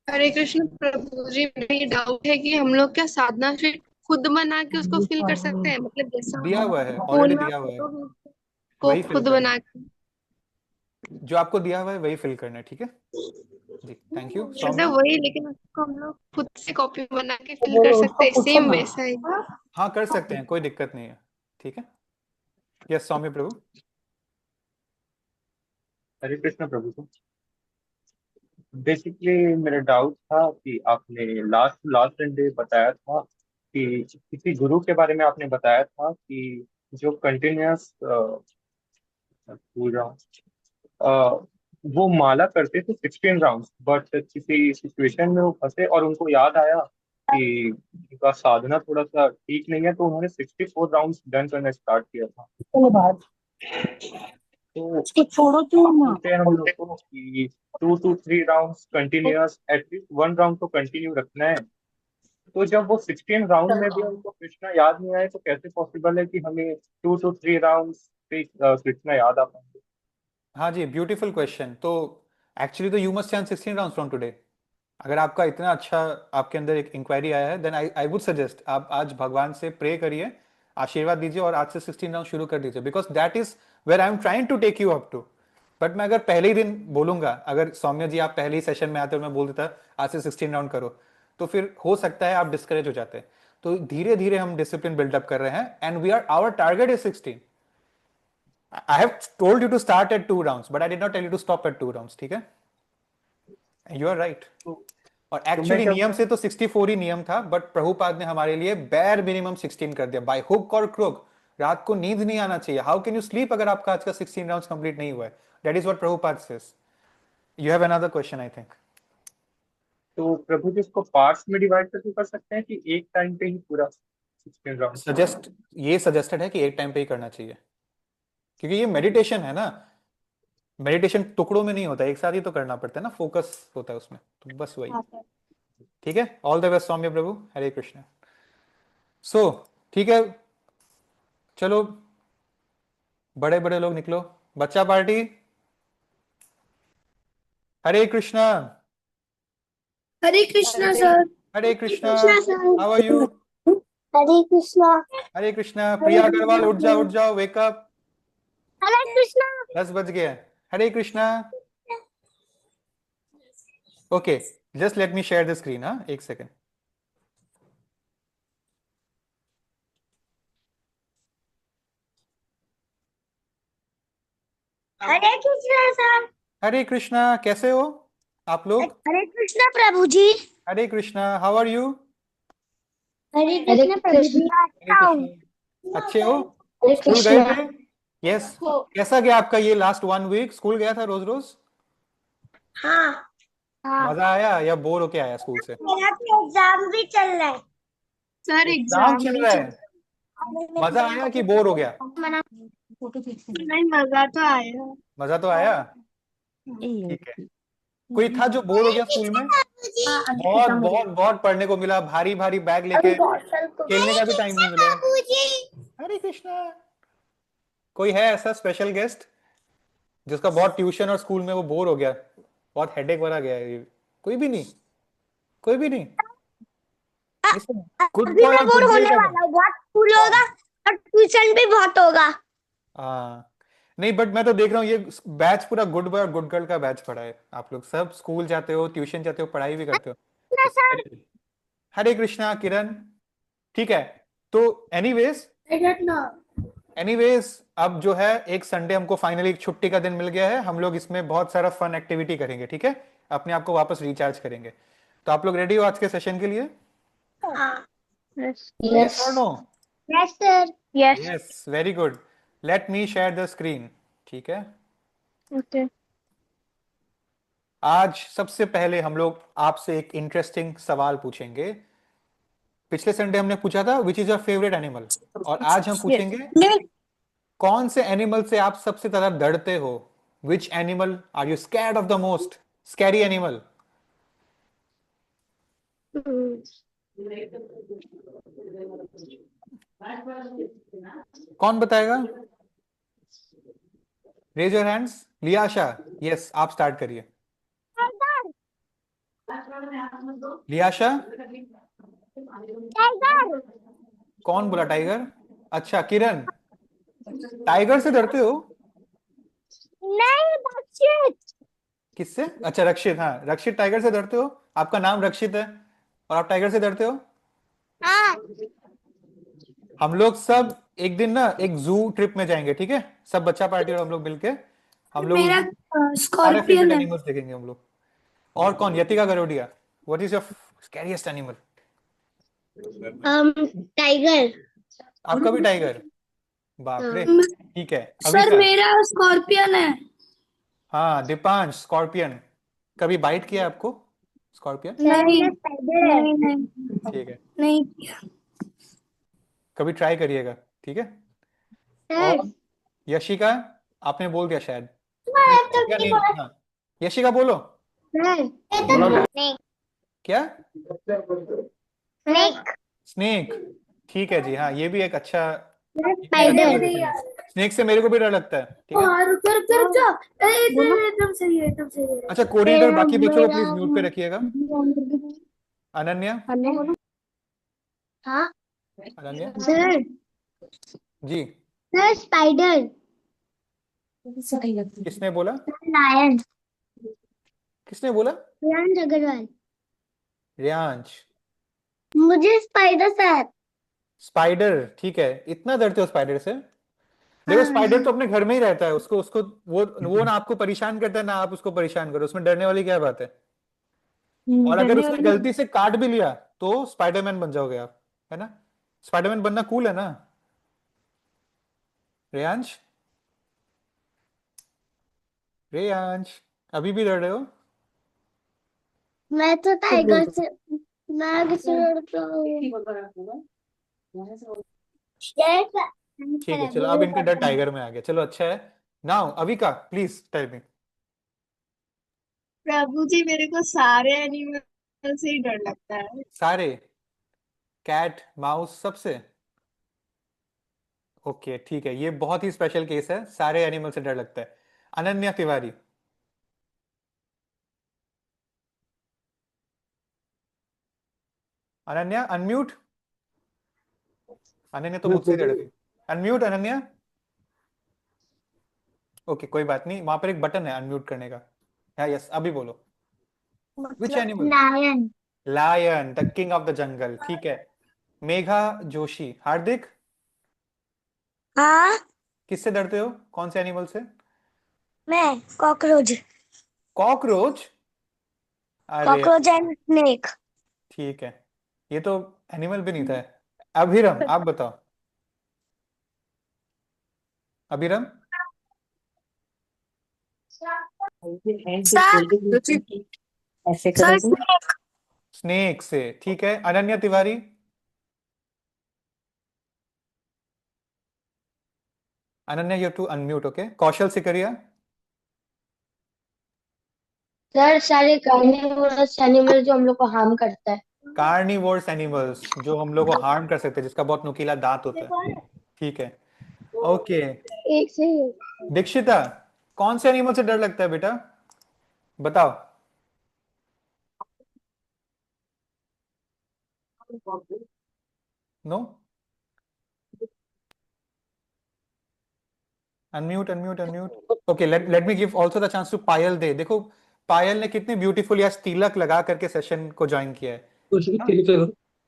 हरे कृष्ण प्रभु जी, मेरा ये डाउट है कि हम लोग क्या साधना शीट खुद बना के उसको फिल कर सकते हैं? मतलब जैसा दिया हुआ है, ऑलरेडी होना दिया हुआ है. को वही फिल खुद करना बना है. के, जो आपको दिया हुआ है वही फिल करना है. ठीक है जी. Thank you. सौम्या. मतलब वही, लेकिन उसको हम लोग खुद से कॉपी बना के फिल कर सकते हैं, सेम वैसा ही. हाँ, कर सकते हैं, कोई दिक्कत नहीं है. ठीक है. यस, सौम्य प्रभु. हरे कृष्ण प्रभु जी. बेसिकली मेरा डाउट था कि आपने लास्ट संडे बताया था कि किसी गुरु के बारे में आपने बताया था कि जो कंटिन्यूअस पूरा वो माला करते थे 16 राउंड्स, बट किसी सिचुएशन में वो फंसे और उनको याद आया कि उनका साधना थोड़ा सा ठीक नहीं है, तो उन्होंने 64 राउंड्स डन करना स्टार्ट किया था. तो छोड़ो बोलते हैं हम लोग को कि 2 to 3 rounds continuous, at least 1 round तो कंटिन्यू रखना है. तो जब वो 16 राउंड में भी उनको कृष्णा याद नहीं आए, तो कैसे पॉसिबल है कि हमें 2 to 3 राउंड्स पे कृष्णा याद आ पाएंगे? हाँ जी, ब्यूटीफुल क्वेश्चन. तो एक्चुअली तो you must chant 16 rounds from today. अगर आपका इतना अच्छा आपके अंदर एक इंक्वायरी आया है, देन आई वुड सजेस्ट आप आज भगवान से प्रे करिए, आशीर्वाद दीजिए, और आज से 16 राउंड शुरू कर दीजिए, because that is where I am trying to take you up to. बट मैं अगर पहले ही दिन बोलूंगा, अगर सौम्य जी आप पहले ही सेशन में आते और मैं बोल देता आज से 16 राउंड करो, तो फिर हो सकता है आप डिस्करेज हो जाते. तो धीरे धीरे हम डिसिप्लिन बिल्डअप कर रहे हैं, and we are our target is 16. I have told you to start at 2 rounds, but I did not tell you to stop at 2 rounds. ठीक है? You are right. और एक्चुअली नियम से तो 64 ही नियम था, बट प्रभुपाद ने हमारे लिए बेयर मिनिमम 16 कर दिया, बाय हुक और क्रुक. रात को नींद नहीं आना चाहिए. हाउ कैन यू स्लीप अगर आपका आज का 16 राउंड्स कंप्लीट नहीं हुआ है? That is what Prabhupada says. You have another question I think. तो प्रभु जी इसको पार्ट्स में डिवाइड करके कर सकते हैं कि एक टाइम पे ही पूरा 16 राउंड? ये सजेस्टेड है कि एक टाइम पे ही करना चाहिए, क्योंकि ये मेडिटेशन है ना. मेडिटेशन टुकड़ों में नहीं होता, एक साथ ही तो करना पड़ता है ना, फोकस होता है उसमें. तो बस वही. ठीक है. All the best Saumya Prabhu. Hare Krishna. So ठीक है, चलो बड़े बड़े लोग निकलो. बच्चा party. Hare Krishna. Hare Krishna sir. Hare Krishna. Krishna sir. How are you? Hare Krishna. Hare Krishna. Priya Agarwal, उठ जाओ, वेक अप. हरे कृष्णा। 10 बज गए. Hare Krishna. Okay, just let me share the screen, हाँ, एक सेकेंड। हरे कृष्णा सर। हरे कृष्णा, कैसे हो आप लोग? हरे Krishna Prabhu ji. Hare Krishna, how are you? Hare Krishna Prabhu ji. Hare अच्छा हूँ। कृष्णा, अच्छे हो? हरे स्कूल गए कृष्णा। थे? यस। कैसा गया आपका ये लास्ट 1 वीक? स्कूल गया था रोज रोज? हाँ हाँ। मजा आया या बोर होके आया स्कूल से? मेरा तो एग्जाम भी चल रहा है। सर एग्जाम एग्जाम चल भी रहा चल है, मजा आया कि बोर हो गया? नहीं, मजा तो आया। मजा तो आया, ठीक है। कोई था जो बोर हो गया स्कूल में? बहुत बहुत बहुत पढ़ने को मिला, भारी भारी बैग लेके खेलने का भी टाइम नहीं मिला। हरे कृष्णा। कोई है ऐसा स्पेशल गेस्ट जिसका बहुत ट्यूशन और स्कूल में वो बोर हो गया, बहुत हेडेक वाला गया है ये? कोई भी नहीं? कोई भी नहीं? गुड अभी बॉय मैं और बोर गुड गर्ल होने का वाला हूँ, बहुत स्कूल होगा और ट्यूशन भी बहुत होगा। हाँ, नहीं बट मैं तो देख रहा हूँ ये बैच पूरा गुड बॉय और गुड गर्ल का बैच पढ़ा है। आप लोग सब स्कूल जाते हो, ट्यूशन जाते हो, पढ़ाई भी करते हो। ना सर। हरे कृष्णा किरण, ठीक है। तो एनीवेज एनीवेज अब जो है एक संडे हमको फाइनली एक छुट्टी का दिन मिल गया है, हम लोग इसमें बहुत सारा फन एक्टिविटी करेंगे, ठीक है? अपने आप को वापस रिचार्ज करेंगे। तो आप लोग रेडी हो आज के सेशन के लिए? हाँ। यस और no? Yes sir. Yes. Yes, very good. Let me share the screen, ठीक है? ओके। आज सबसे पहले हम लोग आपसे एक इंटरेस्टिंग सवाल पूछेंगे। पिछले संडे हमने पूछा था which is your favourite animal, और आज हम पूछेंगे कौन से एनिमल से आप सबसे ज्यादा डरते हो? Which animal are you scared of the most? Scary animal. कौन बताएगा? Raise your hands. Liyasha, yes, आप स्टार्ट करिए। लियाशा, टाइगर। कौन बोला टाइगर? अच्छा किरण, टाइगर से डरते हो? नहीं रक्षित। किससे? अच्छा रक्षित, हाँ रक्षित टाइगर से डरते हो? आपका नाम रक्षित है और आप टाइगर से डरते हो? हाँ। हम लोग सब एक दिन ना एक जू ट्रिप में जाएंगे, ठीक है? सब बच्चा पार्टी और हम लोग मिलके हम लोग मेरा सारे स्कॉर्पियन फेवरेट है। एनिमल्स देखेंगे हम लोग। और कौन? Yatika Garodia, what is your scariest animal? Tiger. आपका भी टाइगर? बाप रे, ठीक है। सर अविका? मेरा स्कॉर्पियन है। हाँ दीपांश, स्कॉर्पियन। कभी बाइट किया है आपको स्कॉर्पियन? नहीं नहीं नहीं ठीक है, नहीं। कभी ट्राई करिएगा, ठीक है? सर और यशिका, आपने बोल दिया शायद। नहीं, तो यशिका नहीं नहीं, बोला। हाँ यशिका बोलो। नहीं। क्या? स्नेक। स्नेक, ठीक है जी, हाँ ये भी एक अच्छा, स्पाइडर। स्नेक से मेरे को भी डर लगता है, ठीक है? रुक रुक रुक जाओ। एकदम सही है, एकदम सही है। अच्छा कोऑर्डिनेटर, मेरा बाकी बच्चों को मेरा प्लीज म्यूट पे रखिएगा। अनन्या, हाँ अनन्या सर। जी, सर स्पाइडर। किसने बोला? लायन। किसने बोला? लायन अग्रवाल। रियांश। मुझे स्पाइडर सर। स्पाइडर, ठीक है, इतना डरते हो स्पाइडर से? देखो हाँ स्पाइडर तो अपने घर में ही रहता है, उसको उसको वो ना आपको परेशान करता है ना आप उसको परेशान करो, उसमें डरने वाली क्या बात है? और अगर डरने उसने वाली गलती से काट भी लिया तो स्पाइडरमैन बन जाओगे आप, है ना? स्पाइडरमैन बनना कूल है ना? रेयांश, रेयांश, अभी भी डर रहे हो? मैं तो टाइगर से मैं किसी और ठीक है चलो, अब इनका डर टाइगर में आ गया, चलो अच्छा है। Now Avika please tell me. Prabhu ji, मेरे को सारे एनिमल से ही डर लगता है। सारे? कैट, माउस, सबसे? ओके ठीक है, ये बहुत ही स्पेशल केस है, सारे एनिमल से डर लगता है। अनन्या तिवारी, अनन्या अनम्यूट। अनन्या तो मुझसे डर गई। अनम्यूट अनन्या। ओके कोई बात नहीं, वहां पर एक बटन है अनम्यूट करने का। हाँ यस, अभी बोलो। विच मतलब animal? Lion. Lion, the king of the jungle. ठीक है। मेघा जोशी। हार्दिक, हाँ, किससे डरते हो, कौन से एनिमल से? मैं कॉकरोच। कॉकरोच? अरे कॉकरोच एंड स्नेक। ठीक है, ये तो एनिमल भी नहीं था। अभिरम, आप बताओ। अभिरम? ऐसे सर, खोल के ऐसे सर करोगे। स्नेक से। ठीक है। Ananya Tiwari? Ananya, you to unmute. Okay. Kaushal Sikaria? Sir सारे कार्निवोरस एनिमल जो हम लोग को हार्म करता है। कार्निवोरस एनिमल्स, जो हम लोग को हार्म कर सकते हैं, जिसका बहुत नुकीला दांत होता है। ठीक है। ओके। एक से दीक्षिता, कौन से एनिमल से डर लगता है बेटा, बताओ। No? Unmute, unmute, unmute. Okay, let me give also the chance to Payal De. देखो, पायल ने कितनी ब्यूटीफुली आज तिलक लगा करके सेशन को ज्वाइन किया है।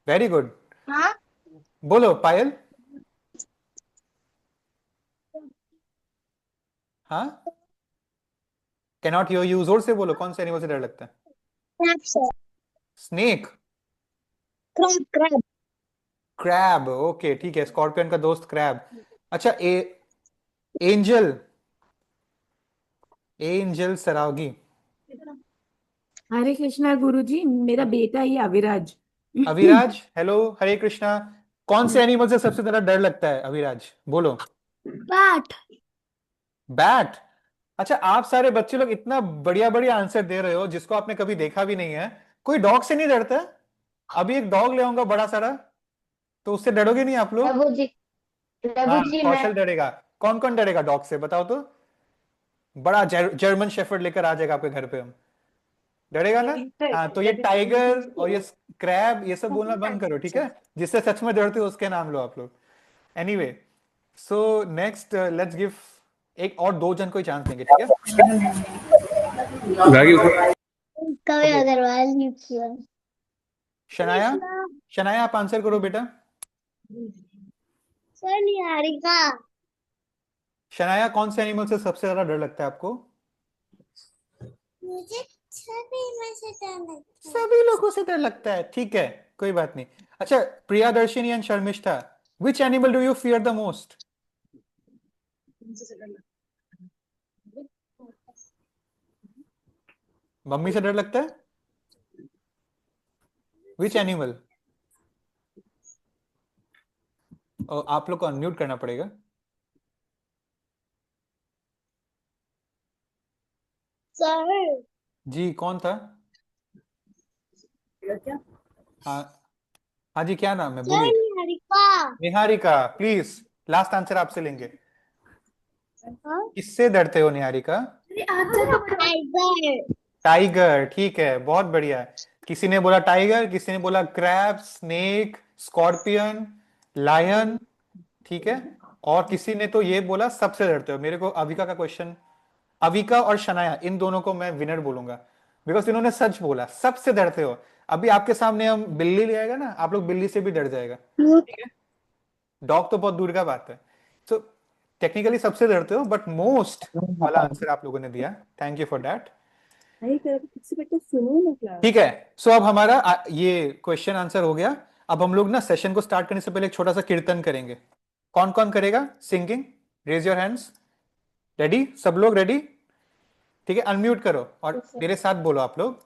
Very good. हाँ, बोलो पायल। हाँ, कैन नॉट हियर यू, जोर से बोलो, कौन से एनिमल से डर लगता है? Crab sir. Snake? Crab crab. Crab? Okay ठीक है, स्कॉर्पियन का दोस्त क्रैब। अच्छा, एंजल, एंजल सरावगी। हरे कृष्णा गुरुजी, मेरा बेटा ही अविराज। अविराज, हेलो, हरे कृष्णा। कौन से एनिमल से सबसे ज्यादा डर लगता है अविराज, बोलो। बैट। बैट? अच्छा, आप सारे बच्चे लोग इतना बढ़िया बढ़िया आंसर दे रहे हो जिसको आपने कभी देखा भी नहीं है। कोई डॉग से नहीं डरता? अभी एक डॉग ले आऊंगा बड़ा सारा, तो उससे डरोगे नहीं आप लोग? प्रभु जी, प्रभु हाँ, जी मैं कौशल डरेगा। कौन कौन डरेगा डॉग से, बताओ तो। बड़ा जर्मन शेफर्ड लेकर आ जाएगा आपके घर पे हम। डरेगा ना? हाँ, तो ये टाइगर और ये क्रैब, ये सब बोलना बंद करो, ठीक है? जिससे सच में डरते हो उसके नाम लो आप लोग। Anyway, so next let's give, एक और दो जन को ही चांस देंगे, ठीक है? कवि ओके। अग्रवाल जी की। शनाया, शनाया आप आंसर करो बेटा। सर निहारिका। शनाया, कौन से एनिमल से सबसे ज्यादा डर लगता है आपको? मुझे सभी में से डर लगता है। सभी लोगों से डर लगता है, ठीक है, कोई बात नहीं। अच्छा, Priyadarshini and Sharmishtha, which animal do you fear the most? Mummy से डर लगता है? Which animal? आप लोग को अनम्यूट करना पड़ेगा। सर, जी, कौन था? हाँ, हाँ जी, क्या नाम है, सर बोलिए। Niharika. Niharika, please, last answer आपसे लेंगे। हाँ? किससे डरते हो निहारिका? टाइगर। टाइगर, ठीक है, बहुत बढ़िया। किसी ने बोला टाइगर, किसी ने बोला क्रैब, स्नेक, स्कॉर्पियन, लायन, ठीक है। और किसी ने तो ये बोला सबसे डरते हो। मेरे को अविका का क्वेश्चन, अविका और शनाया, इन दोनों को मैं विनर बोलूंगा, बिकॉज इन्होंने सच बोला, सबसे डरते हो। अभी आपके सामने हम बिल्ली ले आएगा ना, आप लोग बिल्ली से भी डर जाएगा, ठीक है? डॉग तो बहुत दूर का बात है। सो टेक्निकली सबसे डरते हो, बट मोस्ट वाला आंसर आप लोगों ने दिया, थैंक यू फॉर दैट। ठीक है। सो अब हमारा ये क्वेश्चन आंसर हो गया। अब हम लोग ना सेशन को स्टार्ट करने से पहले एक छोटा सा कीर्तन करेंगे। कौन कौन करेगा singing? Raise your hands. Ready, सब लोग रेडी? ठीक है, अनम्यूट करो और मेरे साथ बोलो आप लोग।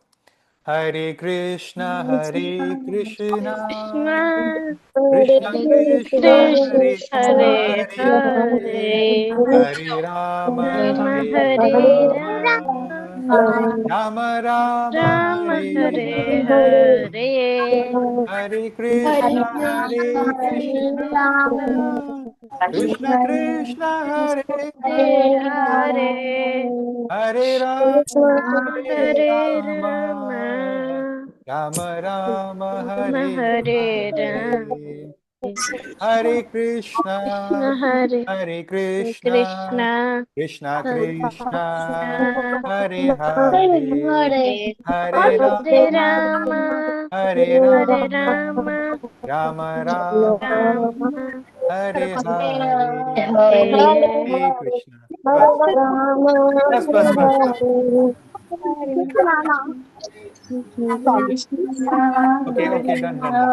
हरे कृष्णा, हरे कृष्णा, कृष्णा हरे कृष्णा कृष्णा, कृष्ण हरे हरे हरे, हरे हरे राम, राम हरे हरे राम, राम राम राम, राम हरे हरे हरे, हरे हरे हरे कृष्णा, हरे कृष्णा हरे कृष्णा, राम कृष्णा कृष्णा, हरे हरे हरे, हरे हरे राम, राम हरे हरे राम, राम राम राम, राम हरे हरे राम। हरे। Hare Krishna, Hare Hare Krishna, Krishna, Krishna Hare Krishna, Hare Hare Hare, Hare Hare Rama, Rama, Hare Hare Rama, Rama, Rama Rama, Rama, Hare Hare Hare, Hare, Hare Krishna. बस बस बस बस बस. Okay, okay, done, done, done.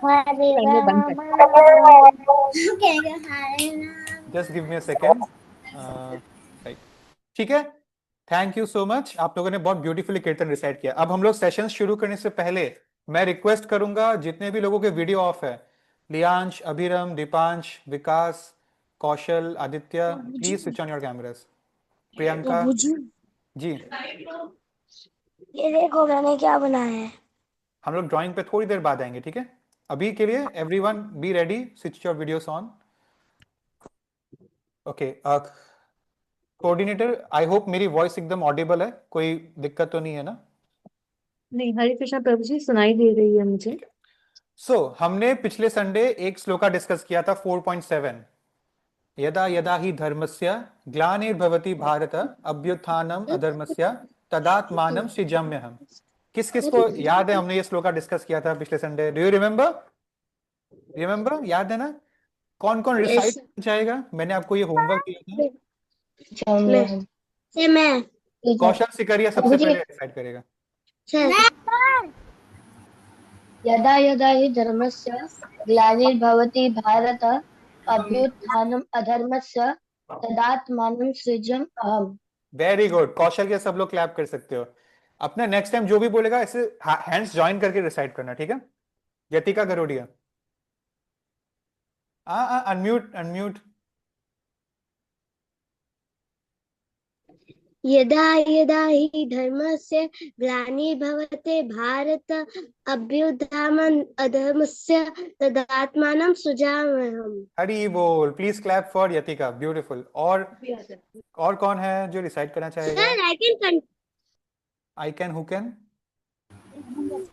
कैमरे बंद कर. Just give me a second. Right. ठीक है. Thank you so much. आप लोगों ने बहुत ब्यूटीफुली कीर्तन रिसाइट किया. अब हम लोग सेशन शुरू करने से पहले मैं रिक्वेस्ट करूंगा जितने भी लोगों के वीडियो ऑफ है, Liyansh, Abhiram, Dipansh, Vikas, Kaushal, Aditya, please switch on your cameras. Priyanka ji, ये देखो मैंने क्या बनाया है। हम लोग ड्राइंग पे थोड़ी देर बाद आएंगे. ठीक है, अभी के लिए everyone be ready, switch your videos on. Okay. Coordinator, I hope मेरी वॉइस एकदम ऑडिबल है, कोई दिक्कत तो नहीं है ना? नहीं, हरे कृष्णा प्रभु जी, सुनाई दे रही है मुझे। हमने पिछले संडे एक श्लोका डिस्कस किया था 4.7. यदा यदा ही धर्मस्य ग्लानिर्भवति भारत अभ्युत्थानम अधर्मस्य तदात्मानं सृजाम्यहम्. किस किस को याद है हमने ये श्लोका डिस्कस किया था पिछले Sunday? Do you remember? Remember? याद है ना? कौन कौन रिसाइट करना चाहेगा? मैंने आपको ये होमवर्क दिया था. मैं कौशल सिकरिया सबसे पहले रिसाइट करेगा. यदा यदा हि धर्मस्य ग्लानिर्भवति भारत अभ्युत्थानम् अधर्मस्य तदात्मानं सृजम् अहम्. Very good. कौशल के सब लोग क्लैप कर सकते हो. अपना नेक्स्ट टाइम जो भी बोलेगा ऐसे हैंड्स ज्वाइन करके रिसाइट करना. ठीक है. यतिका गरोडिया, अनम्यूट अनम्यूट. यदा यदा हि धर्मस्य ग्लानिर्भवते भारत अभ्युत्थानम् अधर्मस्य तदात्मानं सृजाम्यहम्. हरी बोल. प्लीज क्लैप फॉर यतिका. ब्यूटीफुल. और कौन है जो रिसाइट करना चाहेगा? Sir, I can. Who can?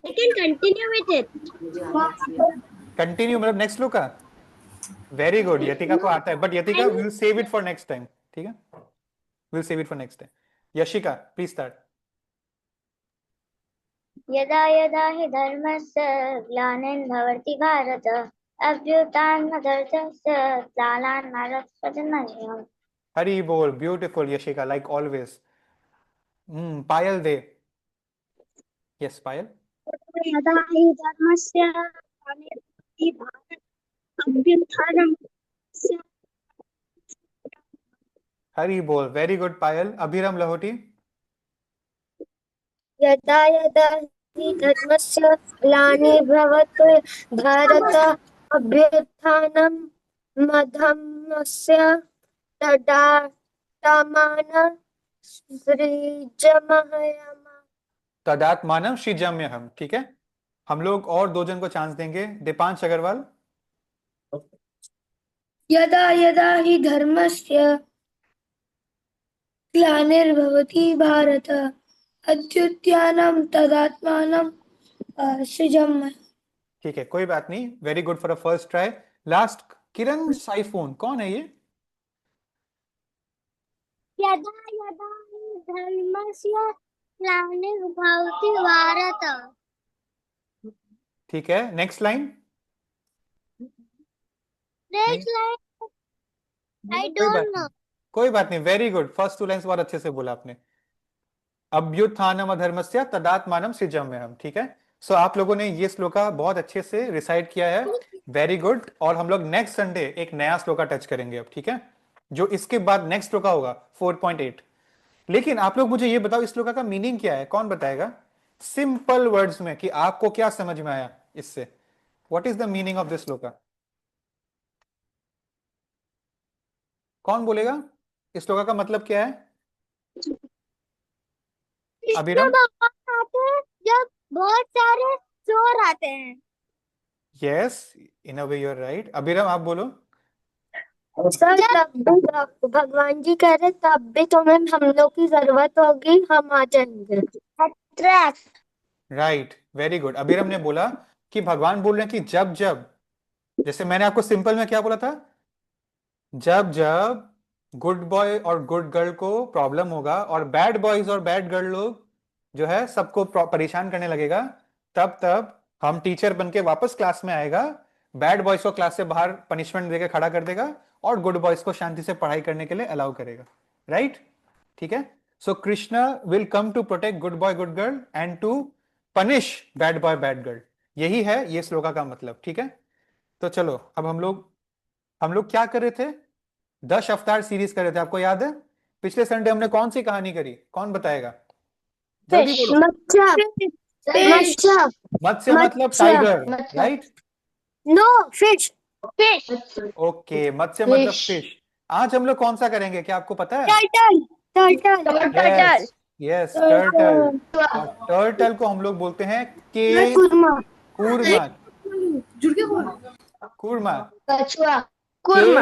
I can continue with it. Continue मतलब नेक्स्ट श्लोक का. Very good. यतिका को आता है, बट यतिका will save it for next time. ठीक है, will save it for next time. Yashika, please start. यदा यदा हि धर्मस्य ग्लानिर्भवति भारत अभ्युत्थानमधर्मस्य तदात्मानं. हरी बोल. Beautiful Yashika, like always. Payal De. Yes Payal. यदा हि धर्मस्य ग्लानिर्भवति भारत अभ्युत्थानमस्य. हरी बोल. Very good Payal. अभिराम लहोटी. यदा यदा हि धर्मस्य ग्लानिर्भवति भारत अभ्युत्थानम् अधर्मस्य तदात्मानं सृजाम्यहम्. तदात्मानं सृजाम्यहम्. ठीक है, हम लोग और दो जन को चांस देंगे. दीपांश अग्रवाल. यदा यदा हि धर्मस्य ग्लानिर्भवति भारत अभ्युत्थानम् तदात्मानं सृजाम्यहम्. ठीक है, कोई बात नहीं. Very good for a first try. Last Kiran siphon, कौन है ये? यदा यदा हि धर्मस्य ग्लानिर्भवति भारत. ठीक है, next line. Next line I don't know. कोई बात नहीं. Very good. First two lines बहुत अच्छे से बोला आपने. अभ्युत्थानम अधर्मस्य तदात्मानं सृजाम्यहम्. ठीक है, सो आप लोगों ने ये श्लोका बहुत अच्छे से रिसाइट किया है. Very good. और हम लोग नेक्स्ट संडे एक नया श्लोका टच करेंगे अब. ठीक है, जो इसके बाद नेक्स्ट श्लोका होगा 4.8. लेकिन आप लोग मुझे ये बताओ, इस श्लोका का मीनिंग क्या है? कौन बताएगा सिंपल वर्ड्स में कि आपको क्या समझ में आया इससे? What is the meaning of this shloka? कौन बोलेगा इस श्लोका का मतलब क्या है? अभिराम. भगवान आते हैं जब बहुत सारे चोर आते हैं. Yes, in a way you are right. Abhiram आप बोलो. सर जब भगवान जी कह रहे तब भी तुम्हें हम लोग की जरूरत होगी, हम आ जाएंगे. Attract. Right, very good. Abhiram ने बोला कि भगवान बोल रहे हैं कि जब जब जैसे मैंने आपको सिंपल में क्या बोला था, जब जब गुड बॉय और गुड गर्ल को प्रॉब्लम होगा और बैड बॉयज और बैड गर्ल लोग जो है सबको परेशान करने लगेगा, तब तब हम टीचर बन के वापस क्लास में आएगा, बैड बॉयज को क्लास से बाहर पनिशमेंट देके खड़ा कर देगा और गुड बॉयज को शांति से पढ़ाई करने के लिए अलाउ करेगा। राइट? ठीक है। So Krishna will come to protect good boy good girl and to punish bad boy bad girl. यही है ये श्लोका का मतलब। ठीक है। तो चलो अब हम लोग क्या कर रहे थे, 10 अवतार सीरीज कर रहे थे, आपको याद है? पिछले संडे हमने कौन सी कहानी करी, कौन बताएगा? जल्दी फिश बोलो। मत्स्य मत्स्य मतलब Matsya tiger, right? No fish fish okay, Matsya मतलब फिश। आज हम लोग कौन सा करेंगे, क्या आपको पता है? Turtle yes, yes, turtle. और टर्टल को हम लोग बोलते हैं के कुरमा कूर्मा। कूर्मा, कछुआ K Kurma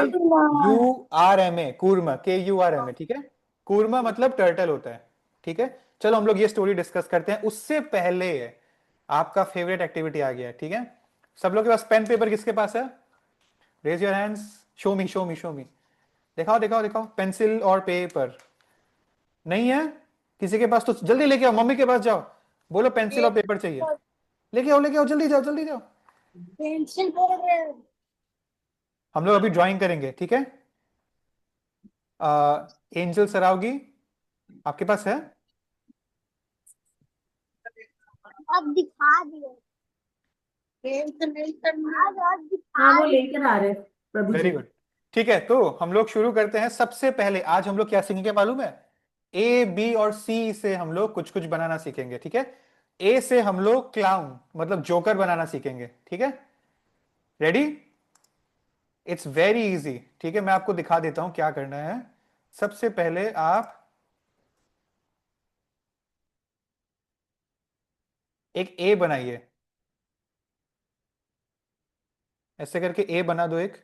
U R M A, Kurma, KURMA। ठीक है। कूर्मा मतलब टर्टल होता है। ठीक है। चलो हम लोग ये स्टोरी डिस्कस करते हैं, उससे पहले आपका फेवरेट एक्टिविटी आ गया है। ठीक है। सब लोग के पास पेन पेपर किसके पास है? Raise your hands, show me show me show me. दिखाओ दिखाओ दिखाओ, पेंसिल और पेपर। नहीं है किसी के पास तो जल्दी लेके आओ, मम्मी के पास जाओ, बोलो पेंसिल और पेपर चाहिए। लेके आओ, जल्दी जाओ जल्दी जाओ। पेंसिल हम लोग अभी ड्राइंग करेंगे। ठीक है। एंजल सरावगी, आपके पास है? अब दिखा दिए हाँ वो लेकर आ रहे प्रभु वेरी जी। गुड। ठीक है, तो हम लोग शुरू करते हैं। सबसे पहले आज हम लोग क्या सीखेंगे मालूम है? A, B और C से हम लोग कुछ कुछ बनाना सीखेंगे। ठीक है। A से हम लोग क्लाउन मतलब जोकर बनाना सीखेंगे। ठीक है। रेडी? It's very easy. ठीक है, मैं आपको दिखा देता हूं क्या करना है। सबसे पहले आप एक A बनाइए, ऐसे करके A बना दो एक।